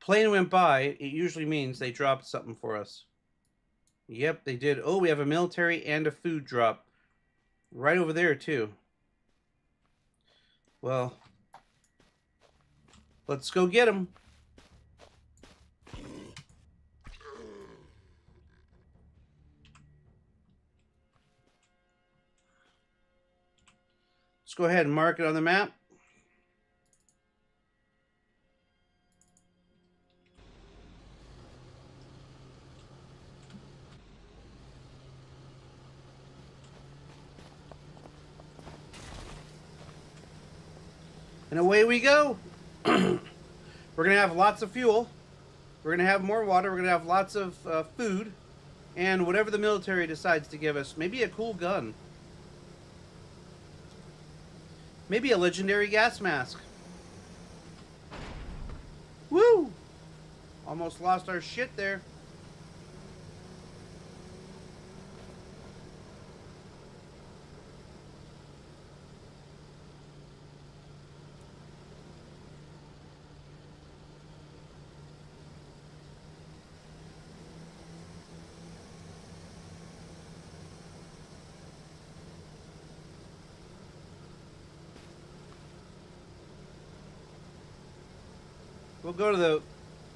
Plane went by. It usually means they dropped something for us. Yep, they did. Oh, we have a military and a food drop. Right over there, too. Well, let's go get them. Let's go ahead and mark it on the map. And away we go. We're going to have lots of fuel. We're going to have more water. We're going to have lots of food. And whatever the military decides to give us. Maybe a cool gun. Maybe a legendary gas mask. Woo! Almost lost our shit there.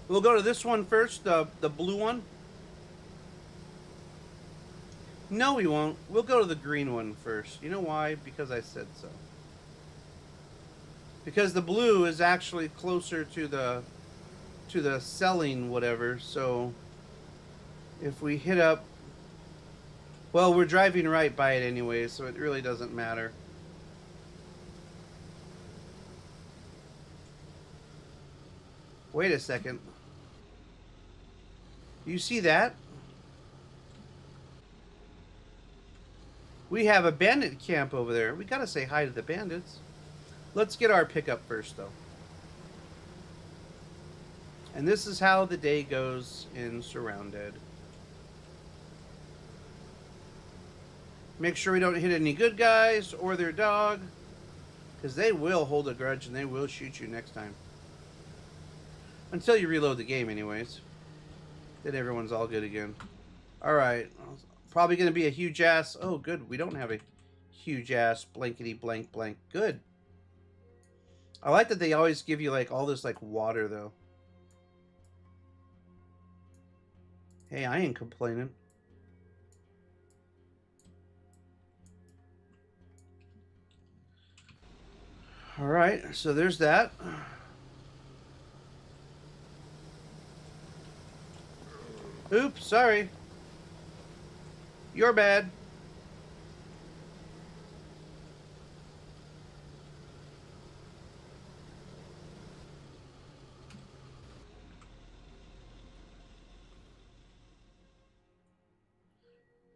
We'll go to this one first, the blue one. No, we won't. We'll go to the green one first. You know why? Because I said so. Because the blue is actually closer to the selling whatever. So if we hit up, well, we're driving right by it anyway, so it really doesn't matter. Wait a second. You see that? We have a bandit camp over there. We gotta say hi to the bandits. Let's get our pickup first, though. And this is how the day goes in Surrounded. Make sure we don't hit any good guys or their dog, because they will hold a grudge and they will shoot you next time. Until you reload the game, anyways. Then everyone's all good again. Alright. Probably going to be a huge ass. Oh, good. We don't have a huge ass blankety blank blank. Good. I like that they always give you, like, all this, like, water, though. Hey, I ain't complaining. Alright, so there's that. Oops, sorry. You're bad.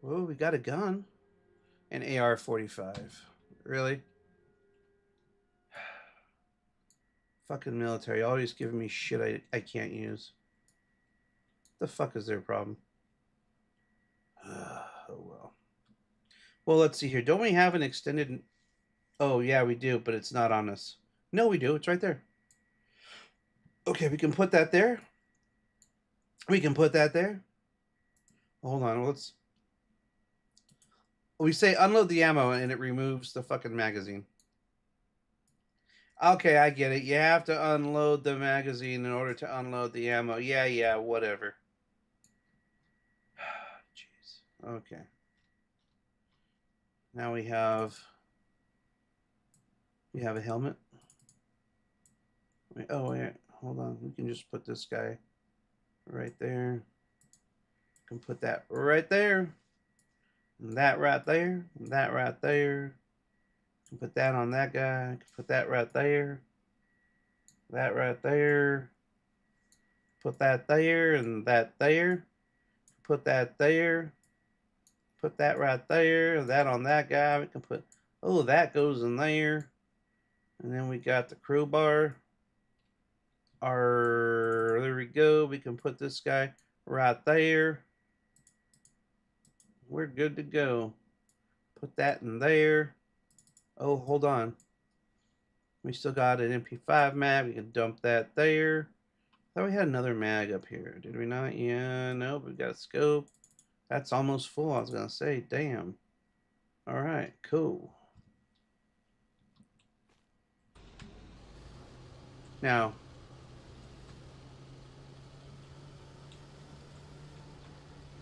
Whoa, we got a gun. An AR-45. Really? Fucking military, always giving me shit I can't use. The fuck is their problem? Oh, well. Well, let's see here. Don't we have an extended... Oh, yeah, we do, but it's not on us. No, we do. It's right there. Okay, we can put that there. We can put that there. Hold on, let's... We say unload the ammo, and it removes the fucking magazine. Okay, I get it. You have to unload the magazine in order to unload the ammo. Yeah, whatever. Jeez. Okay. Now we have a helmet. Oh wait, hold on. We can just put this guy right there. We can put that right there. And that right there. And that right there. Can put that on that guy. Can put that right there. That right there. Put that there and that there. Put that there. Put that right there. That on that guy. We can put, oh, that goes in there. And then we got the crowbar. There we go. We can put this guy right there. We're good to go. Put that in there. Oh, hold on. We still got an MP5 mag. We can dump that there. I thought we had another mag up here. Did we not? Yeah, no, we've got a scope. That's almost full, I was going to say. Damn. All right, cool. Now,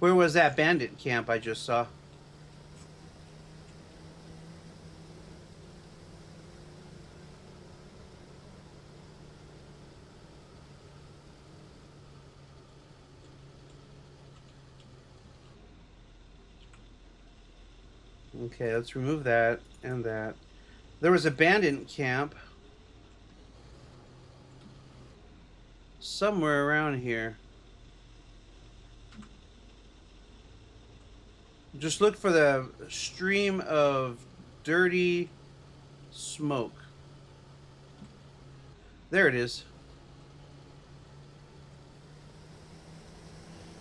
where was that bandit camp I just saw? Okay, let's remove that and that. There was a bandit camp somewhere around here. Just look for the stream of dirty smoke. There it is.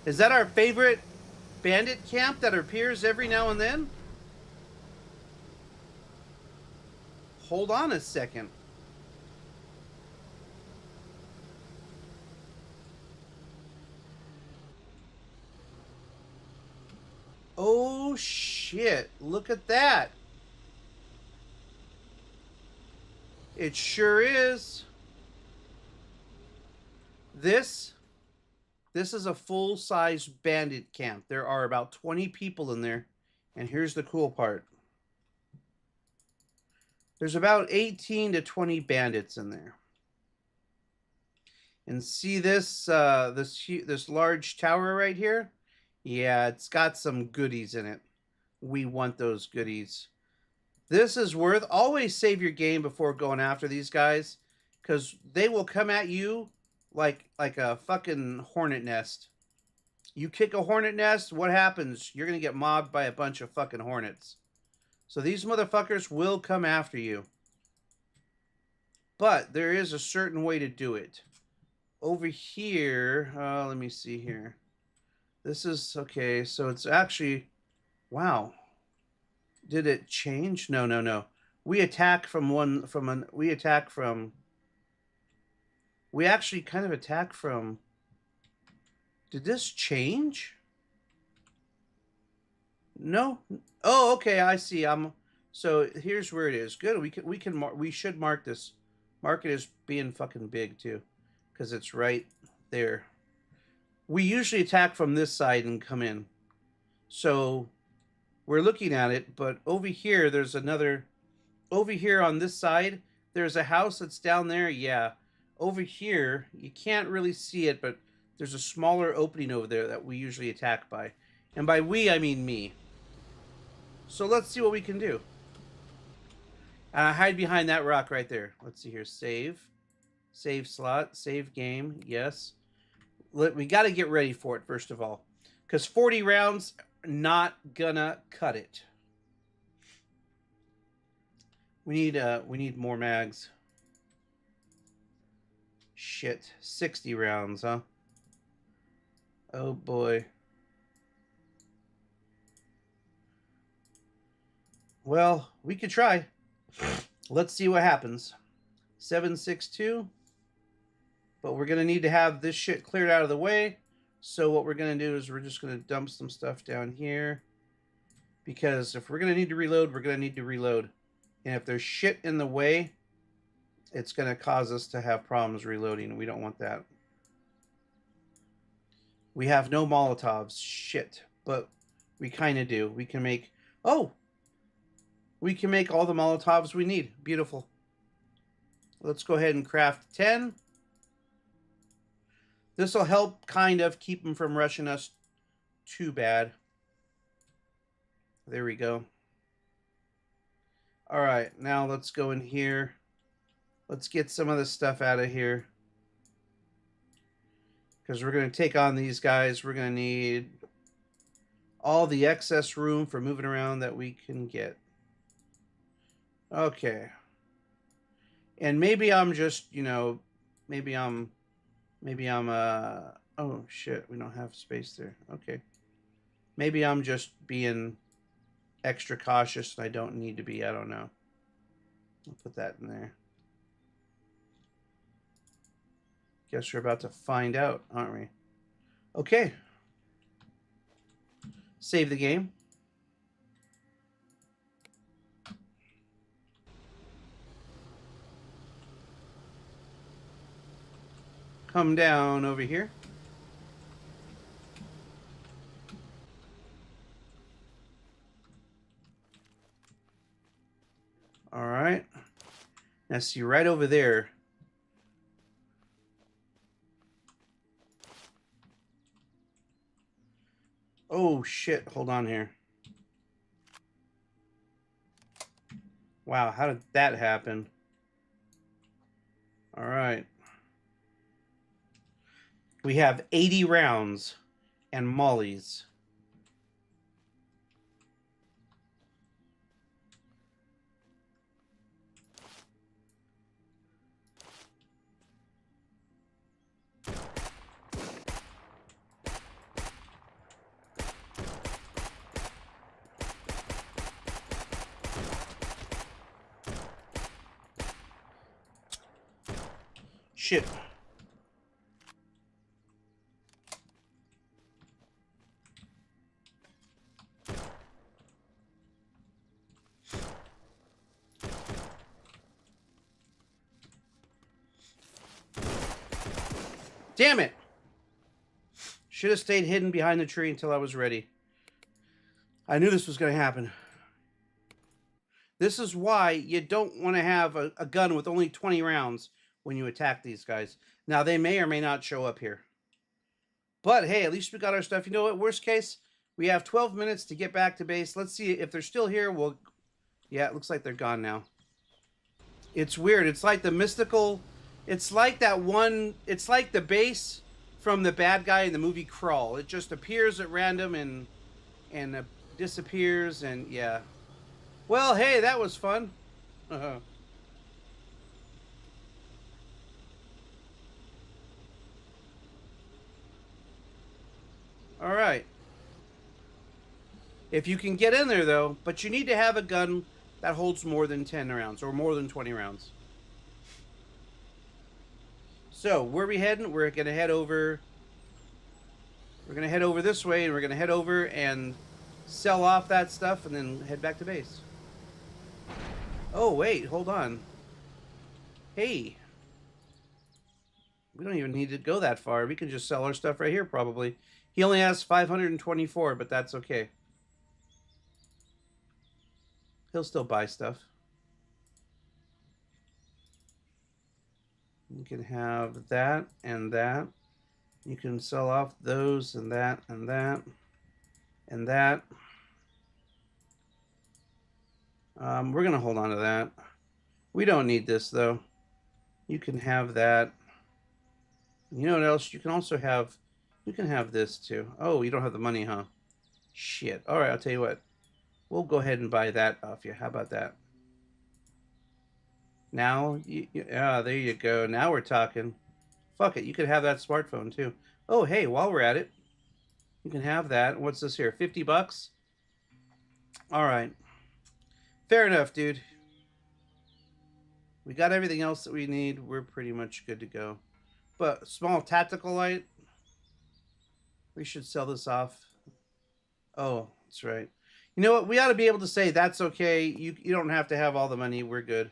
Is that our favorite bandit camp that appears every now and then? Hold on a second. Oh shit, look at that. It sure is. This is a full-size bandit camp. There are about 20 people in there. And here's the cool part. There's about 18 to 20 bandits in there. And see this this large tower right here? Yeah, it's got some goodies in it. We want those goodies. This is worth, always save your game before going after these guys, because they will come at you like a fucking hornet nest. You kick a hornet nest, what happens? You're going to get mobbed by a bunch of fucking hornets. So these motherfuckers will come after you. But there is a certain way to do it. Over here, let me see here. This is, okay, so it's actually, wow. Did it change? No, no, no. We attack from we actually kind of attack from, did this change? No. Oh, okay, I see. So here's where it is. Good. We should mark this. Mark it as being fucking big too, because it's right there. We usually attack from this side and come in. So we're looking at it, but over here there's another. Over here on this side, there's a house that's down there. Yeah. Over here, you can't really see it, but there's a smaller opening over there that we usually attack by. And by we, I mean me. So let's see what we can do. Hide behind that rock right there. Let's see here. Save. Save slot. Save game. Yes. We got to get ready for it, first of all. Because 40 rounds, not gonna cut it. We need more mags. Shit. 60 rounds, huh? Oh boy. Well, we could try. Let's see what happens. 762. But we're going to need to have this shit cleared out of the way. So what we're going to do is we're just going to dump some stuff down here. Because if we're going to need to reload, we're going to need to reload. And if there's shit in the way, it's going to cause us to have problems reloading. We don't want that. We have no Molotovs. Shit. But we kind of do. We can make... Oh! We can make all the Molotovs we need. Beautiful. Let's go ahead and craft 10. This will help kind of keep them from rushing us too bad. There we go. All right, now let's go in here. Let's get some of this stuff out of here. Because we're going to take on these guys. We're going to need all the excess room for moving around that we can get. Okay. And maybe I'm just, you know, maybe I'm, oh shit, we don't have space there. Okay. Maybe I'm just being extra cautious and I don't need to be, I don't know. I'll put that in there. Guess we're about to find out, aren't we? Okay. Save the game. Come down over here. All right. Now see right over there. Oh shit, hold on here. Wow, how did that happen? All right. We have 80 rounds and mollies. Shit. Damn it! Should have stayed hidden behind the tree until I was ready. I knew this was going to happen. This is why you don't want to have a gun with only 20 rounds when you attack these guys. Now, they may or may not show up here. But, hey, at least we got our stuff. You know what? Worst case, we have 12 minutes to get back to base. Let's see if they're still here. We'll... Yeah, it looks like they're gone now. It's weird. It's like the mystical... It's like that one... It's like the base from the bad guy in the movie Crawl. It just appears at random and disappears, and yeah. Well, hey, that was fun. All right. If you can get in there, though, but you need to have a gun that holds more than 10 rounds or more than 20 rounds. So, where are we heading? We're going to head over... We're going to head over this way, and we're going to head over and sell off that stuff and then head back to base. Oh, wait, hold on. Hey. We don't even need to go that far. We can just sell our stuff right here, probably. He only has 524, but that's okay. He'll still buy stuff. You can have that and that. You can sell off those and that and that and that. We're going to hold on to that. We don't need this, though. You can have that. You know what else? You can also have... You can have this, too. Oh, you don't have the money, huh? Shit. All right, I'll tell you what. We'll go ahead and buy that off you. How about that? Now, there you go. Now we're talking. Fuck it. You could have that smartphone, too. Oh, hey, while we're at it, you can have that. What's this here? 50 bucks? All right. Fair enough, dude. We got everything else that we need. We're pretty much good to go. But small tactical light. We should sell this off. Oh, that's right. You know what? We ought to be able to say that's okay. You don't have to have all the money. We're good.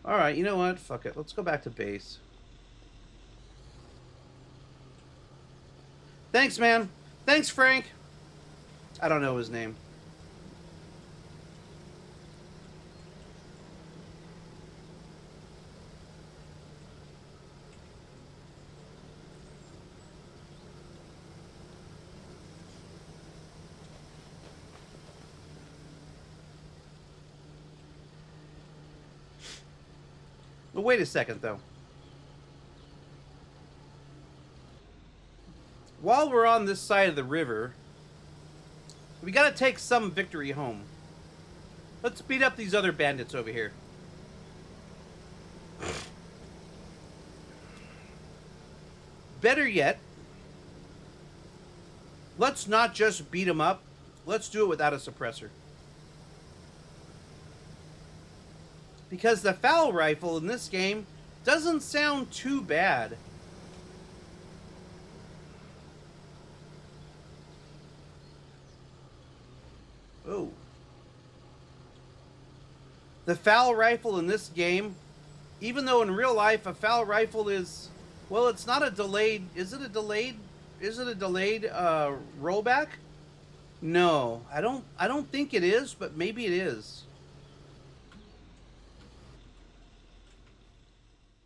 All right. You know what? Fuck it. Let's go back to base. Thanks, man. Thanks, Frank. I don't know his name. Well, wait a second, though. While we're on this side of the river, we got to take some victory home. Let's beat up these other bandits over here. Better yet, let's not just beat them up. Let's do it without a suppressor. Because the foul rifle in this game doesn't sound too bad. Oh. The foul rifle in this game, even though in real life a foul rifle is, well, it's not a delayed, is it a delayed rollback? No, I don't think it is, but maybe it is.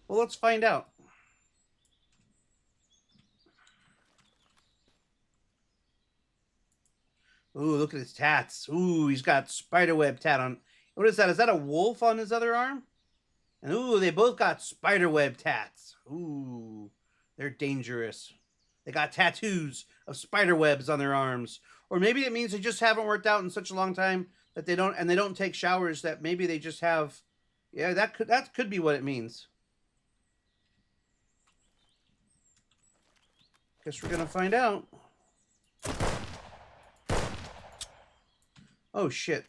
Well, let's find out. Ooh, look at his tats. Ooh, he's got spiderweb tat on. What is that? Is that a wolf on his other arm? And ooh, they both got spiderweb tats. Ooh, they're dangerous. They got tattoos of spiderwebs on their arms. Or maybe it means they just haven't worked out in such a long time that they don't take showers, that maybe they just have, yeah, that could be what it means. Guess we're gonna find out. Oh shit.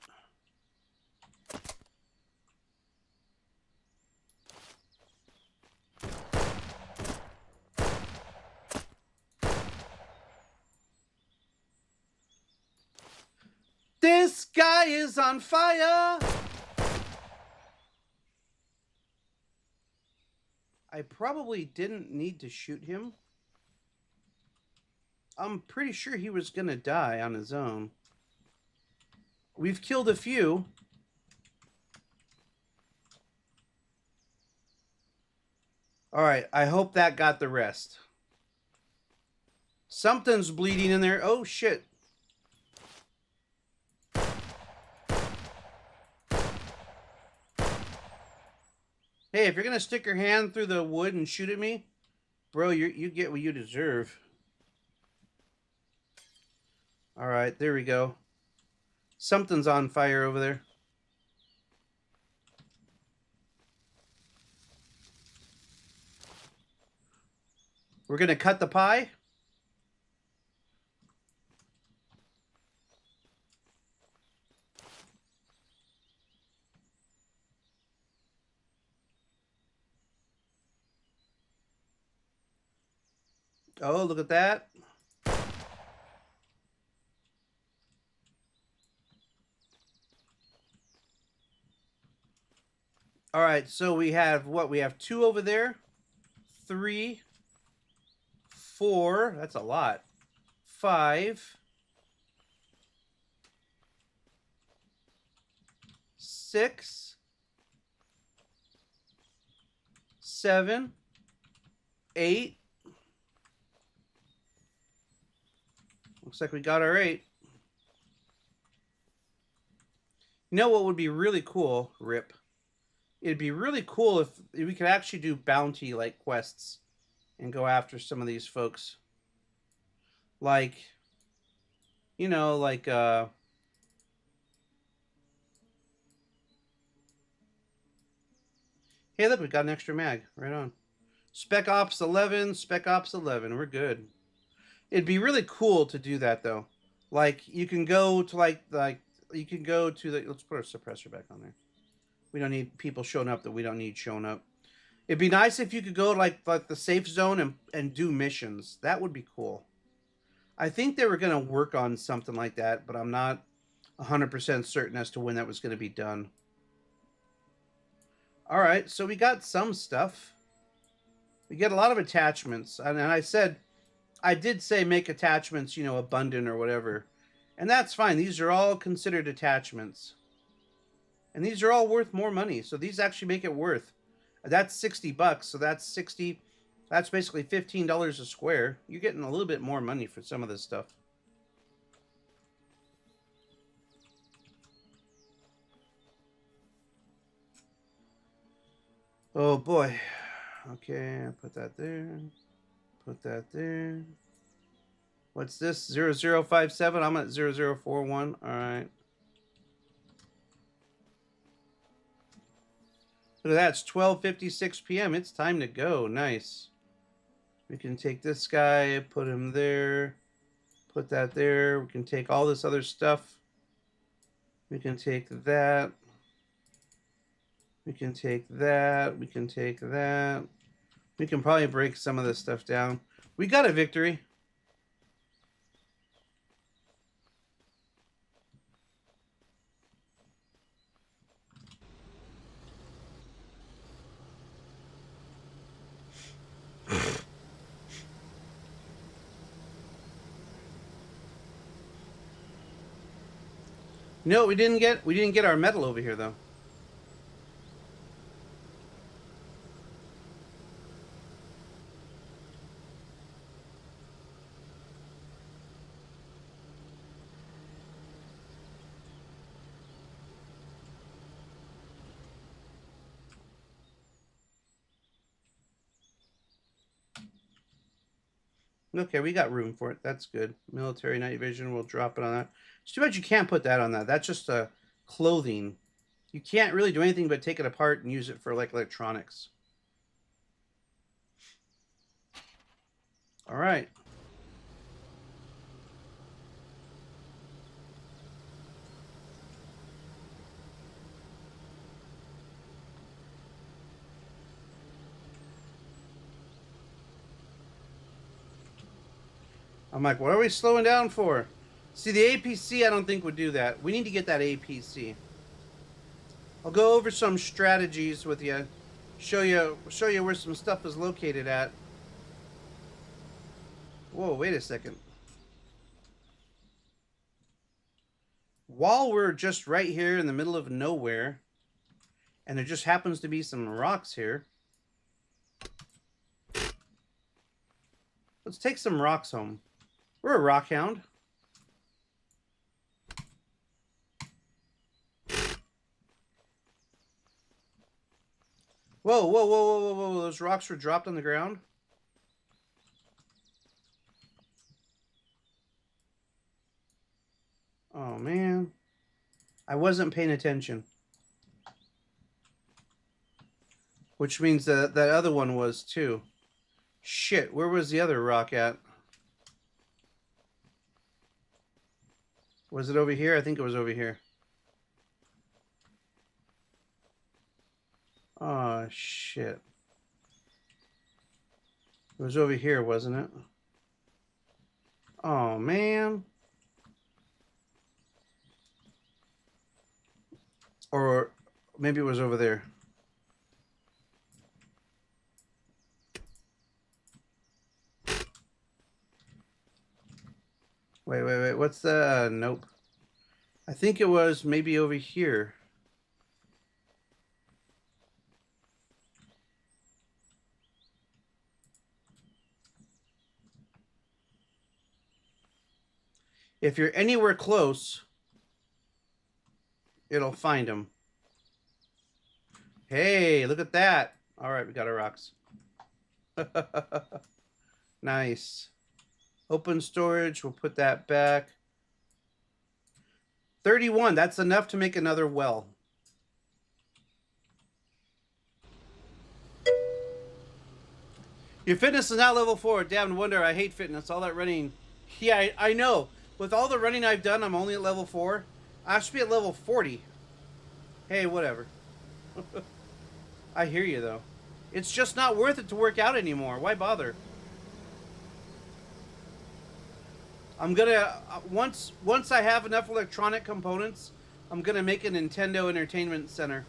This guy is on fire! I probably didn't need to shoot him. I'm pretty sure he was gonna die on his own. We've killed a few. Alright, I hope that got the rest. Something's bleeding in there. Oh, shit. Hey, if you're gonna stick your hand through the wood and shoot at me, bro, you get what you deserve. Alright, there we go. Something's on fire over there. We're gonna cut the pie. Oh, look at that. All right, so we have what? We have 2 over there. 3, 4. That's a lot. 5, 6, 7, 8. Looks like we got our 8. You know what would be really cool, Rip? It'd be really cool if we could actually do bounty like quests and go after some of these folks. Like, you know, like hey, look, we got an extra mag. Right on. Spec Ops 11, Spec Ops 11. We're good. It'd be really cool to do that though. Like you can go to you can go to the, let's put our suppressor back on there. We don't need people showing up that we don't need showing up. It'd be nice if you could go like the safe zone and do missions. That would be cool. I think they were going to work on something like that, but I'm not 100% certain as to when that was going to be done. All right, so we got some stuff. We get a lot of attachments. And I did say make attachments, you know, abundant or whatever. And that's fine. These are all considered attachments. And these are all worth more money. So these actually make it worth. That's $60. So that's 60. That's basically $15 a square. You're getting a little bit more money for some of this stuff. Oh boy. Okay, put that there. Put that there. What's this? 0057. I'm at 0041. All right. Look at that. It's 12:56 p.m. It's time to go. Nice. We can take this guy, put him there, put that there. We can take all this other stuff. We can take that. We can take that. We can take that. We can probably break some of this stuff down. We got a victory. No, we didn't get our medal over here though. Okay, we got room for it. That's good. Military night vision, we'll drop it on that. It's too bad you can't put that on that. That's just clothing. You can't really do anything but take it apart and use it for like electronics. All right. I'm like, what are we slowing down for? See, the APC I don't think would do that. We need to get that APC. I'll go over some strategies with you. Show you where some stuff is located at. Whoa, wait a second. While we're just right here in the middle of nowhere, and there just happens to be some rocks here, let's take some rocks home. We're a rock hound. Whoa, whoa, whoa, whoa, whoa, whoa. Those rocks were dropped on the ground? Oh, man. I wasn't paying attention. Which means that that other one was, too. Shit, where was the other rock at? Was it over here? I think it was over here. Oh, shit. It was over here, wasn't it? Oh, man. Or maybe it was over there. Wait. What's the... nope. I think it was maybe over here. If you're anywhere close, it'll find them. Hey, look at that. All right, we got our rocks. Nice. Open storage, we'll put that back. 31, that's enough to make another well. Your fitness is now level 4. Damn, wonder, I hate fitness. All that running. Yeah, I know. With all the running I've done, I'm only at level 4. I should be at level 40. Hey, whatever. I hear you, though. It's just not worth it to work out anymore. Why bother? I'm gonna... once I have enough electronic components, I'm gonna make a Nintendo Entertainment Center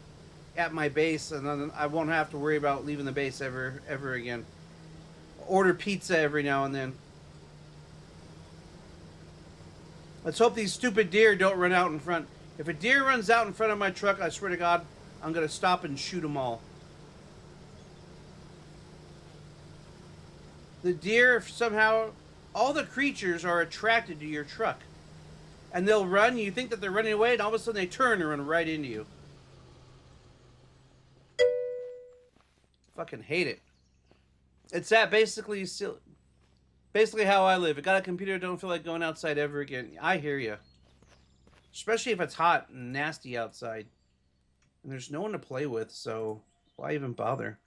at my base, and then I won't have to worry about leaving the base ever again. Order pizza every now and then. Let's hope these stupid deer don't run out in front. If a deer runs out in front of my truck, I swear to God, I'm going to stop and shoot them all. The deer, somehow, all the creatures are attracted to your truck. And they'll run, you think that they're running away, and all of a sudden they turn and run right into you. Fucking hate it. It's that basically how I live. I got a computer, don't feel like going outside ever again. I hear you. Especially if it's hot and nasty outside. And there's no one to play with, so why even bother?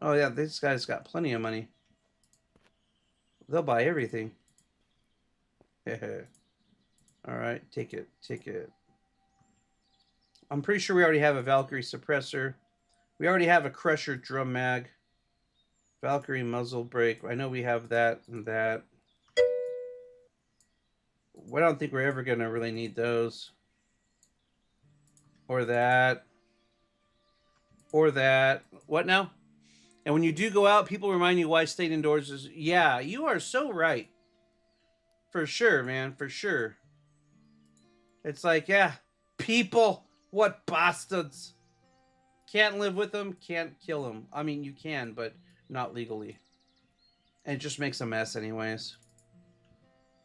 Oh yeah, this guy's got plenty of money. They'll buy everything. Alright, take it. Take it. I'm pretty sure we already have a Valkyrie suppressor. We already have a Crusher drum mag. Valkyrie muzzle brake. I know we have that and that. I don't think we're ever going to really need those. Or that. Or that. What now? And when you do go out, people remind you why staying indoors is... Yeah, you are so right. For sure, man. For sure. It's like, yeah, people, what bastards. Can't live with them, can't kill them. I mean, you can, but not legally. And it just makes a mess anyways.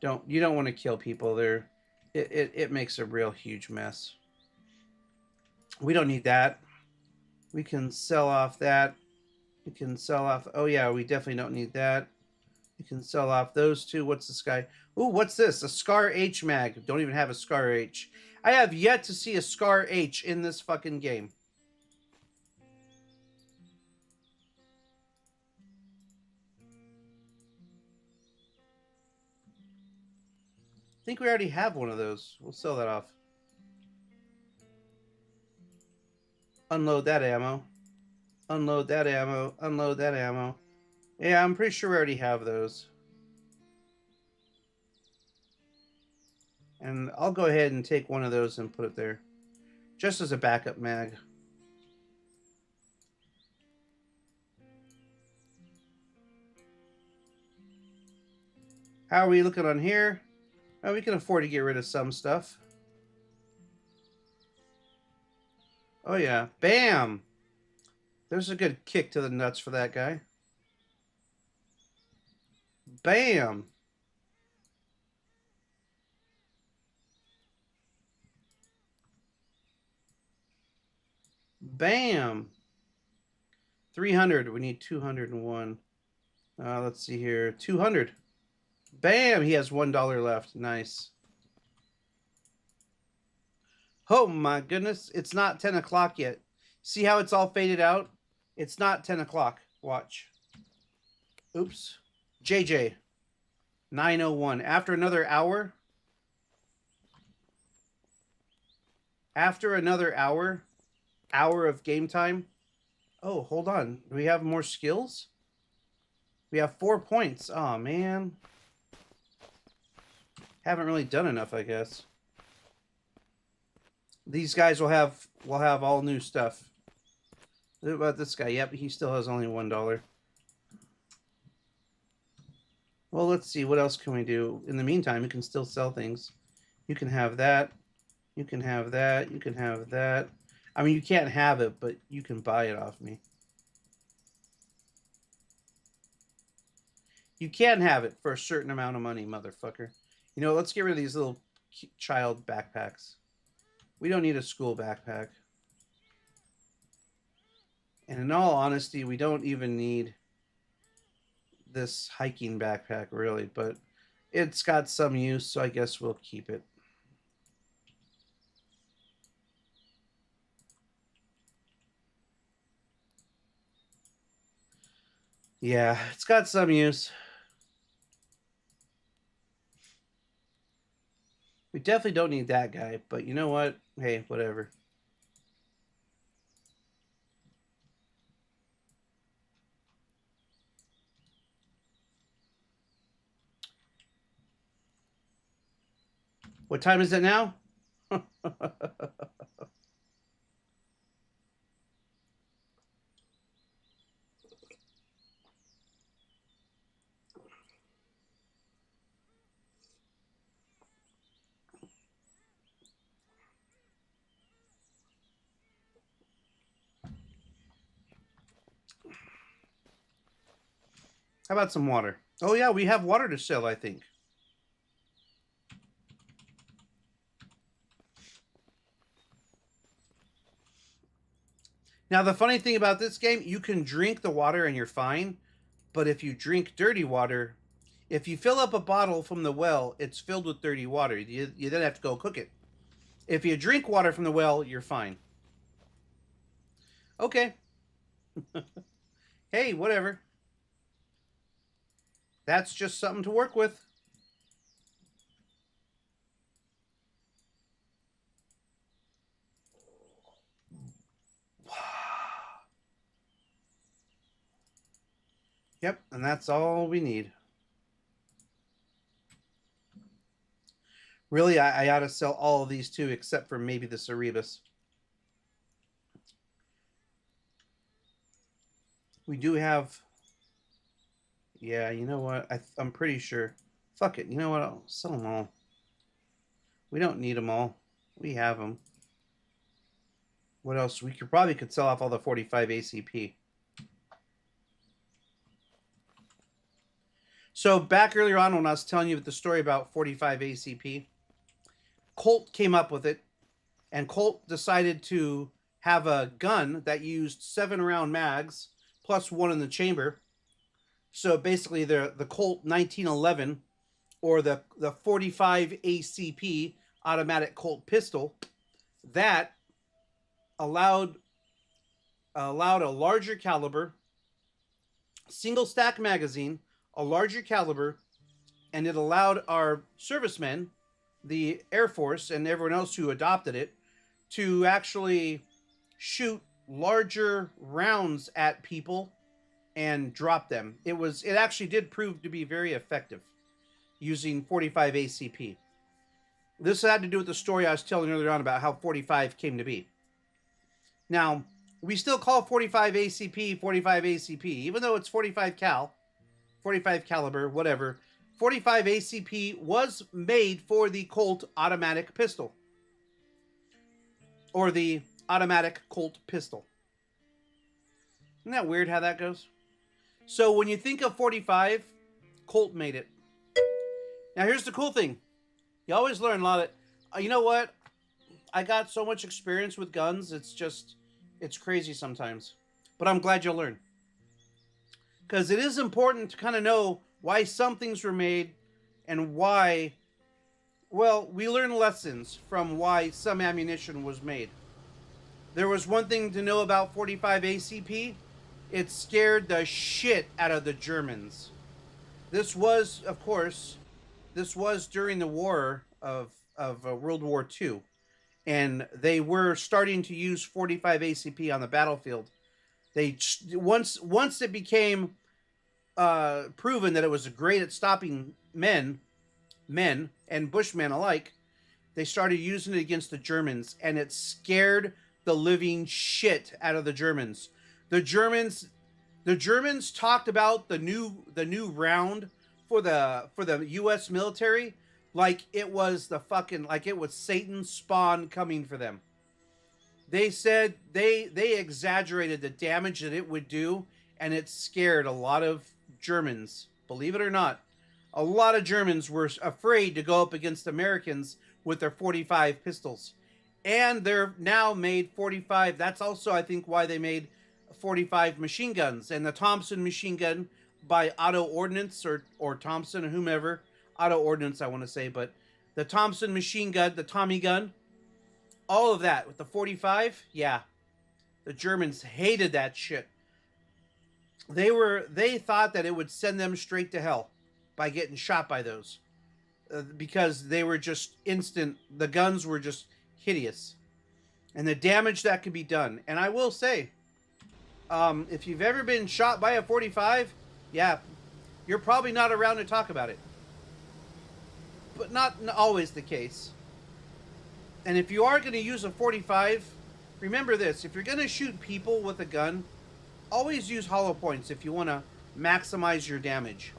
You don't want to kill people there. It makes a real huge mess. We don't need that. We can sell off that. We can sell off... Oh, yeah, we definitely don't need that. We can sell off those two. What's this guy? Ooh, what's this? A Scar H mag. Don't even have a Scar H. I have yet to see a Scar H in this fucking game. I think we already have one of those. We'll sell that off. Unload that ammo. Unload that ammo. Unload that ammo. Yeah, I'm pretty sure we already have those. And I'll go ahead and take one of those and put it there. Just as a backup mag. How are we looking on here? Oh, we can afford to get rid of some stuff. Oh, yeah. Bam! There's a good kick to the nuts for that guy. Bam! Bam! 300. We need 201. Let's see here. 200. Bam! He has $1 left. Nice. Oh my goodness. It's not 10 o'clock yet. See how it's all faded out? It's not 10 o'clock. Watch. Oops. JJ. 9:01. After another hour. After another hour. Hour of game time. Oh, hold on. Do we have more skills? We have 4 points. Oh, man. Haven't really done enough, I guess. These guys will have all new stuff. What about this guy? Yep, he still has only $1. Well, let's see. What else can we do? In the meantime, you can still sell things. You can have that. You can have that. You can have that. I mean, you can't have it, but you can buy it off me. You can have it for a certain amount of money, motherfucker. You know, let's get rid of these little child backpacks. We don't need a school backpack. And in all honesty, we don't even need this hiking backpack, really. But it's got some use, so I guess we'll keep it. Yeah, it's got some use. We definitely don't need that guy, but you know what? Hey, whatever. What time is it now? How about some water? Oh, yeah, we have water to sell, I think. Now, the funny thing about this game, you can drink the water and you're fine. But if you drink dirty water, if you fill up a bottle from the well, it's filled with dirty water. You then have to go cook it. If you drink water from the well, you're fine. Okay. Hey, whatever. That's just something to work with. Yep, and that's all we need. Really, I ought to sell all of these too, except for maybe the Cerebus. We do have... Yeah, you know what? I'm pretty sure. Fuck it. You know what? I'll sell them all. We don't need them all. We have them. What else? We could sell off all the 45 ACP. So back earlier on when I was telling you the story about 45 ACP, Colt came up with it, and Colt decided to have a gun that used 7-round mags plus one in the chamber. So basically the Colt 1911 or the 45 ACP automatic Colt pistol that allowed a larger caliber, single stack magazine, a larger caliber, and it allowed our servicemen, the Air Force, and everyone else who adopted it to actually shoot larger rounds at people and drop them. It actually did prove to be very effective using 45 ACP. This had to do with the story I was telling earlier on about how 45 came to be. Now, we still call 45 ACP 45 ACP, even though it's 45 cal. 45 caliber, whatever. 45 ACP was made for the Colt automatic pistol. Or the automatic Colt pistol. Isn't that weird how that goes? So when you think of 45, Colt made it. Now here's the cool thing. You always learn a lot of... you know what? I got so much experience with guns, it's crazy sometimes. But I'm glad you'll learn. Because it is important to kind of know why some things were made and why, well, we learn lessons from why some ammunition was made. There was one thing to know about 45 ACP. It scared the shit out of the Germans. This was, of course, during the war of World War II. And they were starting to use 45 ACP on the battlefield. They once it became proven that it was great at stopping men and Bushmen alike, they started using it against the Germans, and it scared the living shit out of the Germans. The Germans talked about the new round for the U.S. military like it was Satan's spawn coming for them. They said they exaggerated the damage that it would do, and it scared a lot of Germans. Believe it or not, a lot of Germans were afraid to go up against Americans with their 45 pistols. And they're now made 45. That's also, I think, why they made 45 machine guns. And the Thompson machine gun by Auto Ordnance or Thompson or whomever. Auto Ordnance, I want to say. But the Thompson machine gun, the Tommy gun, all of that with the 45, yeah. The Germans hated that shit. They thought that it would send them straight to hell by getting shot by those. Because they were just instant. The guns were just hideous. And the damage that could be done. And I will say, if you've ever been shot by a 45, yeah, you're probably not around to talk about it. But not always the case. And if you are going to use a 45, remember this. If you're going to shoot people with a gun, always use hollow points if you want to maximize your damage.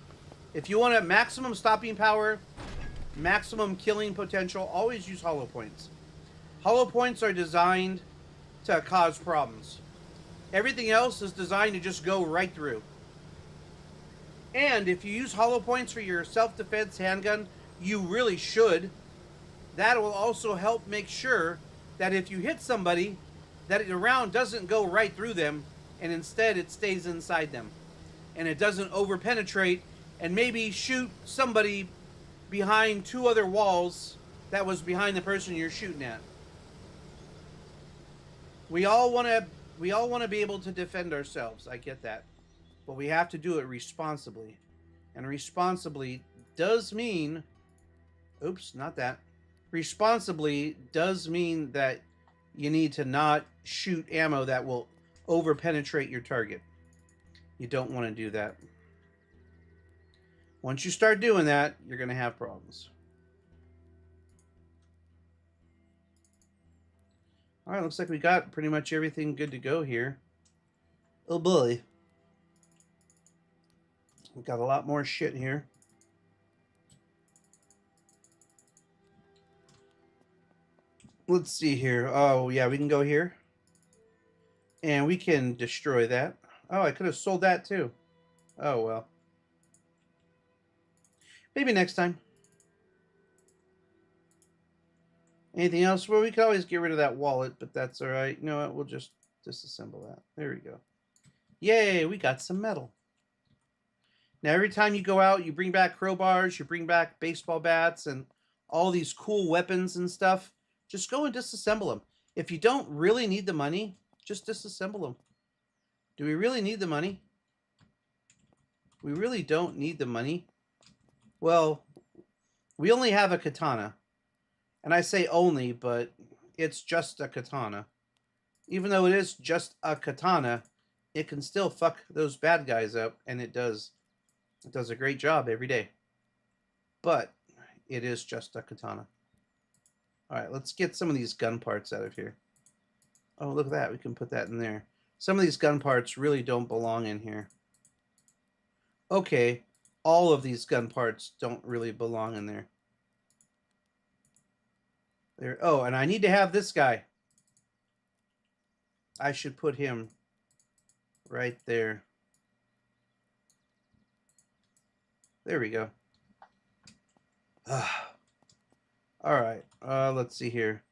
If you want a maximum stopping power, maximum killing potential, always use hollow points. Hollow points are designed to cause problems. Everything else is designed to just go right through. And if you use hollow points for your self-defense handgun, you really should. That will also help make sure that if you hit somebody, that the round doesn't go right through them, and instead it stays inside them, and it doesn't over penetrate and maybe shoot somebody behind 2 other walls that was behind the person you're shooting at. We all want to be able to defend ourselves. I get that. But we have to do it responsibly. And responsibly does mean, oops, not that. Responsibly does mean that you need to not shoot ammo that will over penetrate your target. You don't want to do that. Once you start doing that, you're going to have problems. All right, looks like we got pretty much everything good to go here. Oh boy. We got a lot more shit here. Let's see here. Oh, yeah, we can go here. And we can destroy that. Oh, I could have sold that too. Oh, well. Maybe next time. Anything else? Well, we could always get rid of that wallet, but that's all right. You know what? We'll just disassemble that. There we go. Yay, we got some metal. Now, every time you go out, you bring back crowbars, you bring back baseball bats, and all these cool weapons and stuff. Just go and disassemble them. If you don't really need the money, just disassemble them. Do we really need the money? We really don't need the money. Well, we only have a katana. And I say only, but it's just a katana. Even though it is just a katana, it can still fuck those bad guys up, and it does. It does a great job every day. But it is just a katana. All right, let's get some of these gun parts out of here. Oh, look at that. We can put that in there. Some of these gun parts really don't belong in here. Okay, all of these gun parts don't really belong in there. There. Oh, and I need to have this guy. I should put him right there. There we go. All right. Let's see here.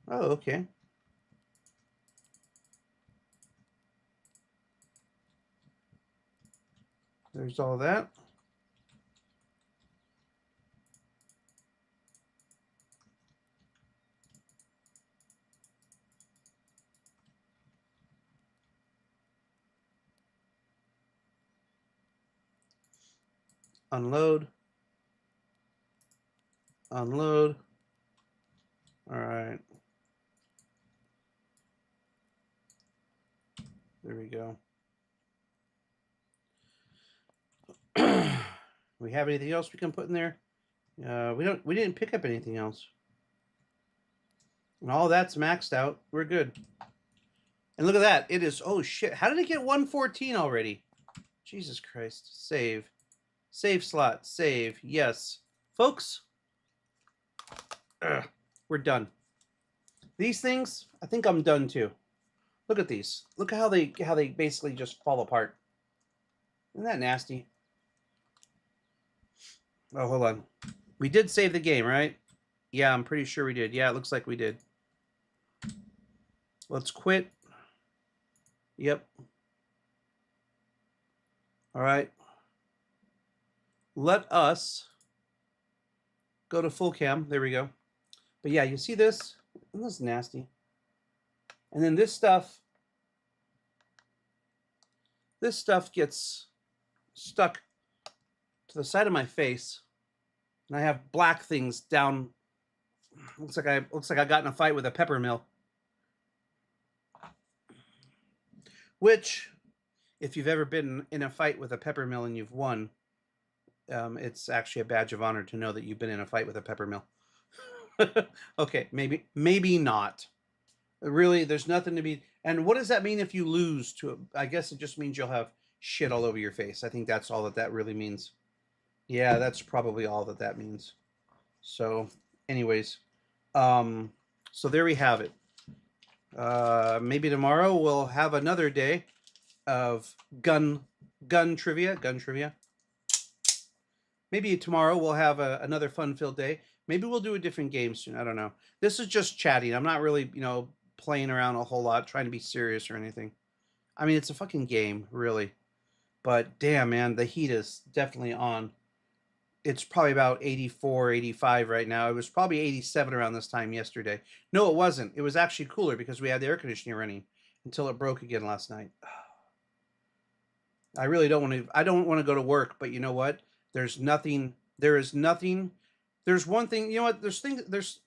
Oh, okay. There's all that. Unload. Unload. All right. There we go. We have anything else we can put in there? We didn't pick up anything else. And all that's maxed out. We're good. And look at that. It is, oh shit. How did it get 114 already? Jesus Christ. Save. Save slot. Save. Yes. Folks, we're done. These things, I think I'm done too. Look at these. Look at how they basically just fall apart. Isn't that nasty? Oh, hold on. We did save the game, right? Yeah, I'm pretty sure we did. Yeah, it looks like we did. Let's quit. Yep. All right. Let us go to full cam. There we go. But yeah, you see this? Isn't this nasty? And then this stuff gets stuck to the side of my face, and I have black things down. Looks like I got in a fight with a pepper mill. Which, if you've ever been in a fight with a pepper mill and you've won, it's actually a badge of honor to know that you've been in a fight with a pepper mill. Okay, maybe not. Really, there's nothing to be. And what does that mean if you lose to it? I guess it just means you'll have shit all over your face. I think that's all that really means. Yeah, that's probably all that means. So, anyways, so there we have it. Maybe tomorrow we'll have another day of gun trivia. Maybe tomorrow we'll have another fun-filled day. Maybe we'll do a different game soon. I don't know. This is just chatting. I'm not really, playing around a whole lot, trying to be serious or anything. I mean, it's a fucking game, really. But damn, man, the heat is definitely on. It's probably about 84, 85 right now. It was probably 87 around this time yesterday. No, it wasn't. It was actually cooler because we had the air conditioning running until it broke again last night. I really don't want to. I don't want to go to work, but you know what? There's nothing. There is nothing. There's one thing. You know what? There's things. There's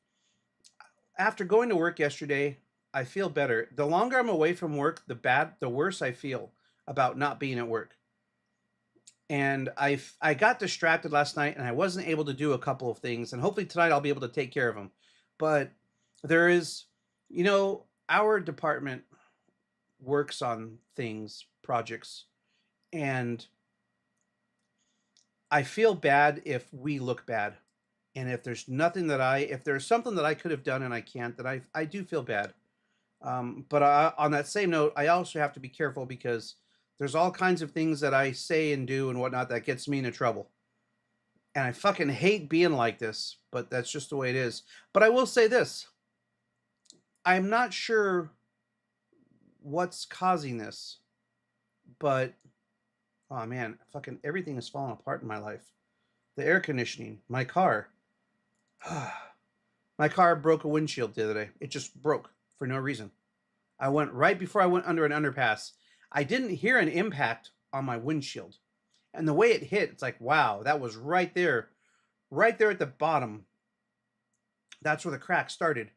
After going to work yesterday, I feel better. The longer I'm away from work, the worse I feel about not being at work. And I got distracted last night, and I wasn't able to do a couple of things. And hopefully tonight I'll be able to take care of them. But there is, our department works on things, projects, and I feel bad if we look bad. And if there's something that I could have done and I can't, then I do feel bad. But on that same note, I also have to be careful because there's all kinds of things that I say and do and whatnot that gets me into trouble. And I fucking hate being like this, but that's just the way it is. But I will say this. I'm not sure what's causing this, but oh man, fucking everything is falling apart in my life. The air conditioning, my car. My car broke a windshield the other day. It just broke for no reason. I went right before I went under an underpass. I didn't hear an impact on my windshield. And the way it hit, it's like, wow, that was right there at the bottom. That's where the crack started.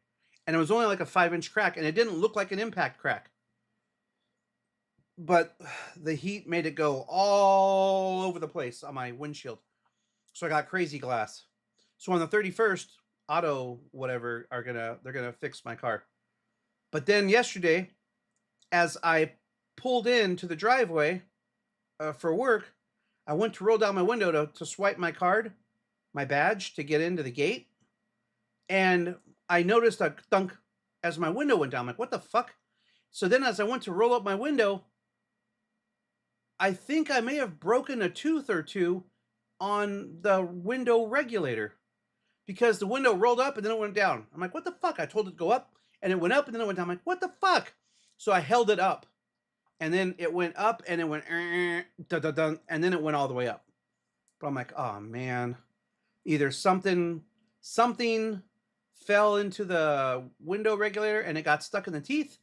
And it was only like a 5-inch crack, and it didn't look like an impact crack. But the heat made it go all over the place on my windshield. So I got crazy glass. So on the 31st, Auto whatever they're gonna fix my car. But then yesterday, as I pulled into the driveway for work, I went to roll down my window to swipe my card, my badge, to get into the gate. And I noticed a thunk as my window went down. I'm like, what the fuck? So then as I went to roll up my window, I think I may have broken a tooth or two on the window regulator because the window rolled up and then it went down. I'm like, what the fuck? I told it to go up and it went up and then it went down. I'm like, what the fuck? So I held it up and then it went up and it went, and then it went all the way up. But I'm like, oh man, either something fell into the window regulator and it got stuck in the teeth,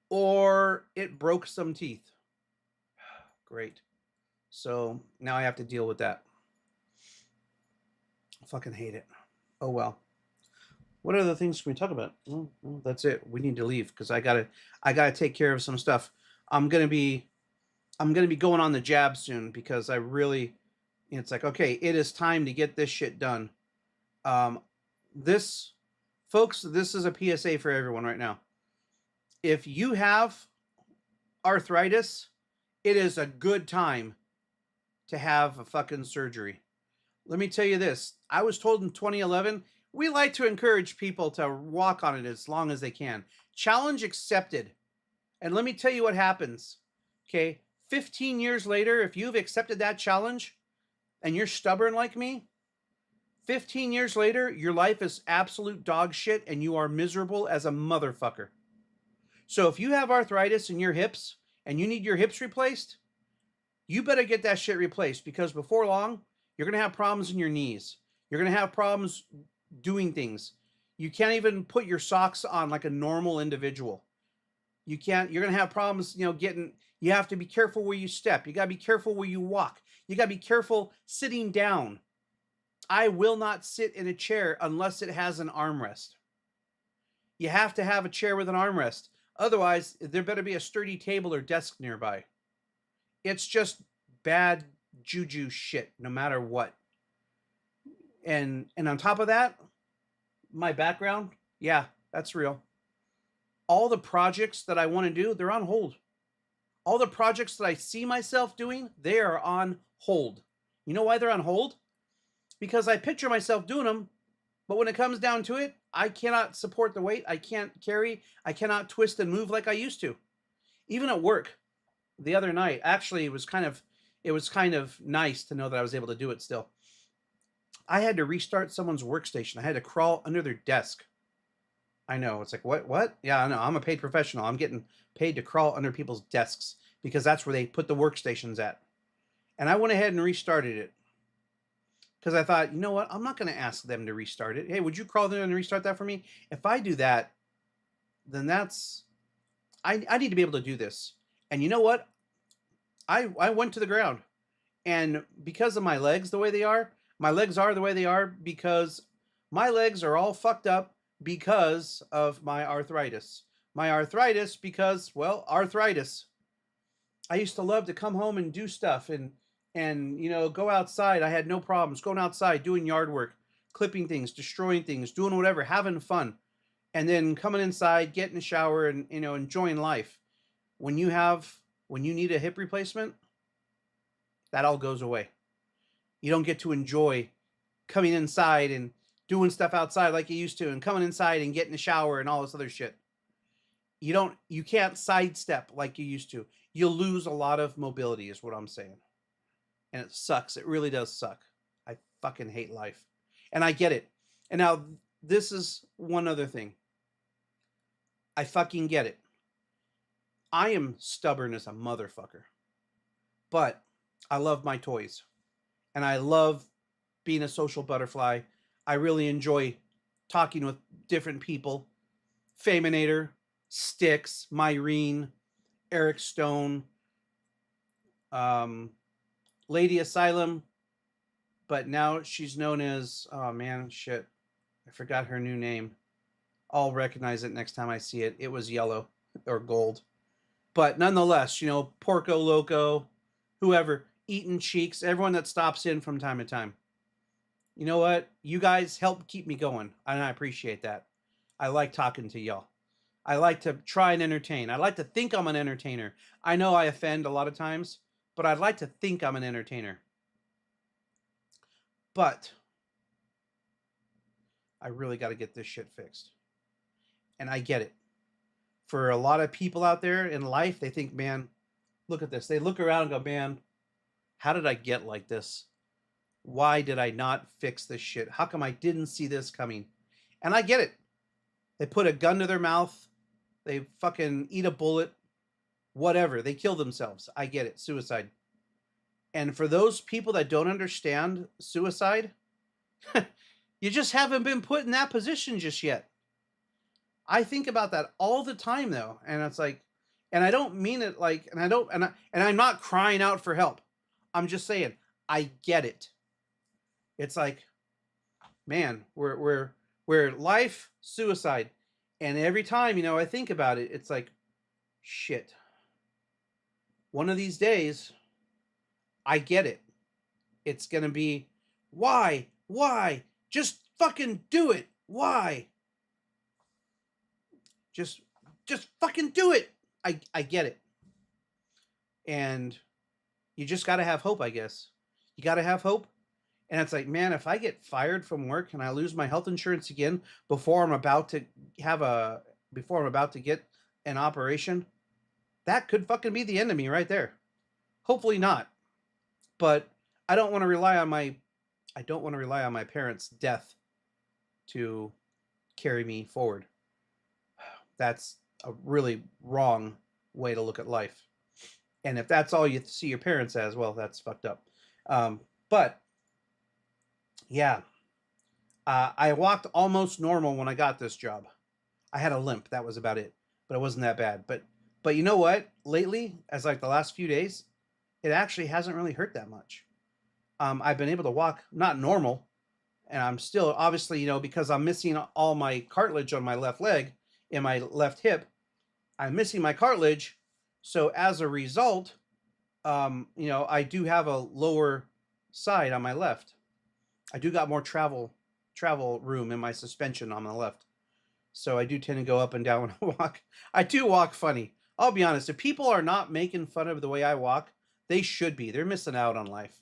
or it broke some teeth. Great. So now I have to deal with that. I fucking hate it. Oh well. What other things can we talk about? Well, that's it. We need to leave because I gotta take care of some stuff. I'm gonna be going on the jab soon because it's like, okay, it is time to get this shit done. This is a PSA for everyone right now. If you have arthritis, it is a good time to have a fucking surgery. Let me tell you this. I was told in 2011, we like to encourage people to walk on it as long as they can. Challenge accepted. And let me tell you what happens. Okay, 15 years later, if you've accepted that challenge and you're stubborn like me, 15 years later, your life is absolute dog shit and you are miserable as a motherfucker. So if you have arthritis in your hips and you need your hips replaced, you better get that shit replaced because before long, you're going to have problems in your knees. You're going to have problems doing things. You can't even put your socks on like a normal individual. You're going to have problems, you have to be careful where you step. You got to be careful where you walk. You got to be careful sitting down. I will not sit in a chair unless it has an armrest. You have to have a chair with an armrest. Otherwise, there better be a sturdy table or desk nearby. It's just bad juju shit, no matter what. And on top of that, my background, yeah, that's real. All the projects that I want to do, they're on hold. All the projects that I see myself doing, they are on hold. You know why they're on hold? Because I picture myself doing them, but when it comes down to it, I cannot support the weight. I can't carry. I cannot twist and move like I used to. Even at work, the other night, actually, it was kind of nice to know that I was able to do it still. I had to restart someone's workstation. I had to crawl under their desk. I know. It's like, what? Yeah, I know. I'm a paid professional. I'm getting paid to crawl under people's desks because that's where they put the workstations at. And I went ahead and restarted it because I thought, you know what? I'm not going to ask them to restart it. Hey, would you crawl there and restart that for me? If I do that, then I need to be able to do this. And you know what? I went to the ground. And because of my legs the way they are, my legs are the way they are because my legs are all fucked up because of my arthritis. My arthritis because, well, arthritis. I used to love to come home and do stuff and go outside. I had no problems going outside, doing yard work, clipping things, destroying things, doing whatever, having fun. And then coming inside, getting a shower and enjoying life. When you need a hip replacement, that all goes away. You don't get to enjoy coming inside and doing stuff outside like you used to and coming inside and getting a shower and all this other shit. You can't sidestep like you used to. You'll lose a lot of mobility is what I'm saying. And it sucks. It really does suck. I fucking hate life. And I get it. And now this is one other thing. I fucking get it. I am stubborn as a motherfucker. But I love my toys. And I love being a social butterfly. I really enjoy talking with different people. Faminator, Styx, Myrene, Eric Stone, Lady Asylum, but now she's known as, oh man, shit. I forgot her new name. I'll recognize it next time I see it. It was yellow or gold. But nonetheless, Porco Loco, whoever, Eaton Cheeks, everyone that stops in from time to time. You know what? You guys help keep me going, and I appreciate that. I like talking to y'all. I like to try and entertain. I like to think I'm an entertainer. I know I offend a lot of times, but I'd like to think I'm an entertainer. But I really got to get this shit fixed. And I get it. For a lot of people out there in life, they think, man, look at this. They look around and go, man, how did I get like this? Why did I not fix this shit? How come I didn't see this coming? And I get it. They put a gun to their mouth. They fucking eat a bullet. Whatever. They kill themselves. I get it. Suicide. And for those people that don't understand suicide, you just haven't been put in that position just yet. I think about that all the time though. And it's like, and I don't mean it like, and I'm not crying out for help. I'm just saying, I get it. It's like, man, we're life, suicide. And every time, I think about it, it's like, shit. One of these days, I get it. It's going to be, why? Just fucking do it. Why? Just fucking do it. I get it. And you just got to have hope, I guess. You got to have hope. And it's like, man, if I get fired from work and I lose my health insurance again before I'm about to get an operation, that could fucking be the end of me right there. Hopefully not. But I don't want to rely on my parents' death to carry me forward. That's a really wrong way to look at life. And if that's all you see your parents as, well, that's fucked up. But yeah, I walked almost normal when I got this job. I had a limp. That was about it, but it wasn't that bad. But you know what? Lately, as like the last few days, it actually hasn't really hurt that much. I've been able to walk not normal, and I'm still obviously, because I'm missing all my cartilage on my left leg and my left hip, I'm missing my cartilage. So as a result, I do have a lower side on my left. I do got more travel room in my suspension on the left. So I do tend to go up and down when I walk. I do walk funny. I'll be honest. If people are not making fun of the way I walk, they should be. They're missing out on life.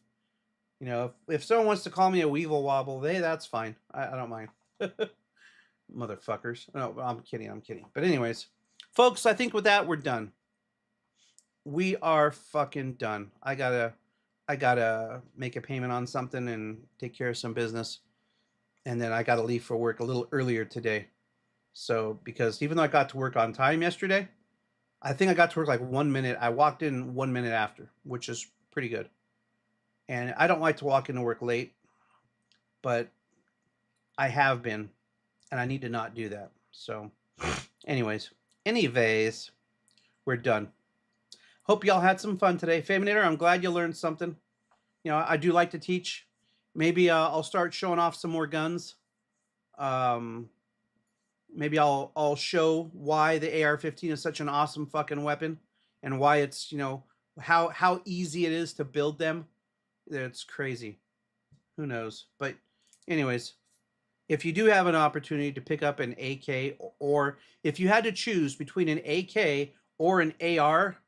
If someone wants to call me a weevil wobble, that's fine. I don't mind. Motherfuckers. No, I'm kidding. But anyways, folks, I think with that, we're done. We are fucking done. I gotta I gotta make a payment on something and take care of some business, and then I gotta leave for work a little earlier today. So because even though I got to work on time yesterday, I think I got to work like 1 minute. I walked in 1 minute after, which is pretty good. And I don't like to walk into work late, but I have been, and I need to not do that. So, anyways, we're done. Hope y'all had some fun today. Faminator, I'm glad you learned something. You know, I do like to teach. Maybe I'll start showing off some more guns. Maybe I'll show why the AR-15 is such an awesome fucking weapon, and why it's, you know, how easy it is to build them. It's crazy. Who knows? But anyways, if you do have an opportunity to pick up an AK, or if you had to choose between an AK or an AR,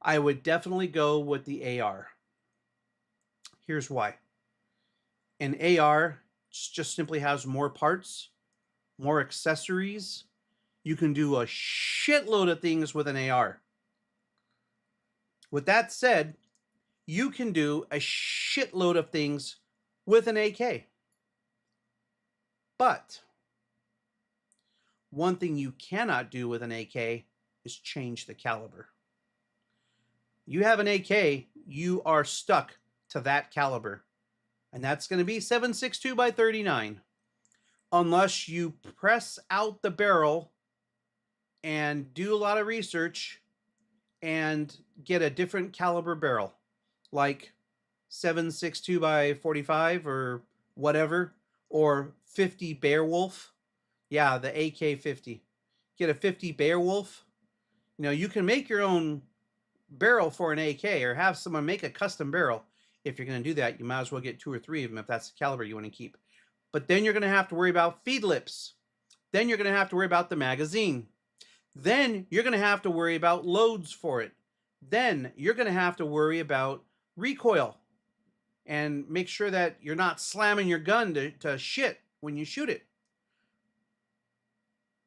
I would definitely go with the AR. Here's why. An AR just simply has more parts, more accessories. You can do a shitload of things with an AR. With that said, you can do a shitload of things with an AK. But one thing you cannot do with an AK is change the caliber. You have an AK, you are stuck to that caliber. And that's going to be 7.62 by 39. Unless you press out the barrel and do a lot of research and get a different caliber barrel, like 7.62 by 45 or whatever, or 50 Beowulf. Yeah, the AK-50. Get a 50 Beowulf. You know, you can make your own barrel for an AK, or have someone make a custom barrel. If you're going to do that, you might as well get 2 or 3 of them if that's the caliber you want to keep. But then you're going to have to worry about feed lips. Then you're going to have to worry about the magazine. Then you're going to have to worry about loads for it. Then you're going to have to worry about recoil, and make sure that you're not slamming your gun to shit when you shoot it.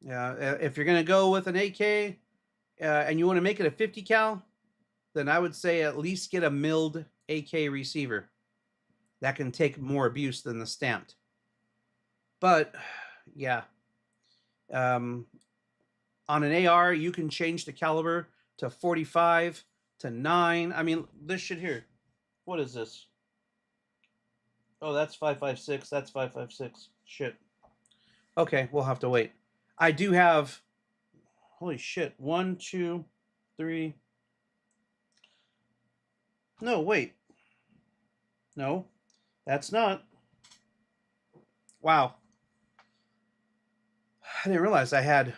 If you're going to go with an AK and you want to make it a 50 cal, then I would say at least get a milled AK receiver. That can take more abuse than the stamped. But yeah, on an AR, you can change the caliber to 45 to 9. I mean, this shit here. What is this? Oh, that's 5.56. That's 5.56. Shit. Okay, we'll have to wait. I do have, holy shit, 1, 2, 3. No, wait. No, that's not. Wow. I didn't realize I had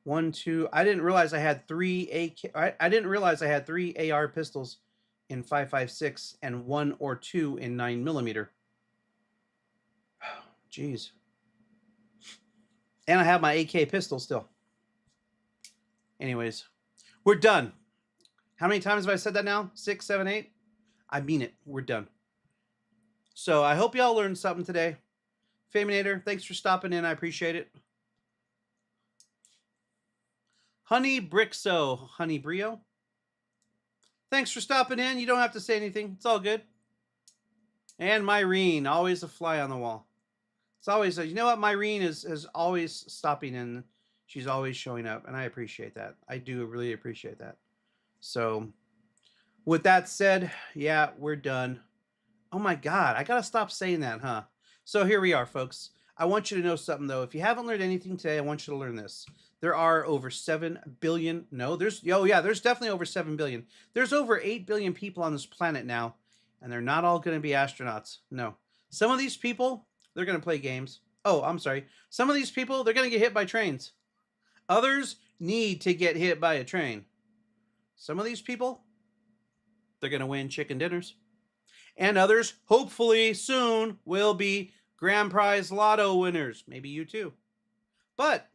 1, 2. I didn't realize I had 3 AK. I didn't realize I had 3 AR pistols in 5.56 and 1 or 2 in 9mm. Jeez. And I have my AK pistol still. Anyways, we're done. How many times have I said that now? 6, 7, 8? I mean it. We're done. So I hope y'all learned something today. Faminator, thanks for stopping in. I appreciate it. Honey Brixo, Honey Brio, thanks for stopping in. You don't have to say anything. It's all good. And Myrene, always a fly on the wall. It's always, you know what? Myrene is always stopping in. She's always showing up, and I appreciate that. I do really appreciate that. So with that said, yeah, we're done. Oh my God, I gotta stop saying that, huh? So here we are, folks. I want you to know something, though. If you haven't learned anything today, I want you to learn this. There are over 7 billion. No, there's definitely over 7 billion. There's over 8 billion people on this planet now, and they're not all going to be astronauts. No. Some of these people, they're going to play games. Oh, I'm sorry. Some of these people, they're going to get hit by trains. Others need to get hit by a train. Some of these people, they're going to win chicken dinners. And others, hopefully soon, will be grand prize lotto winners. Maybe you too. But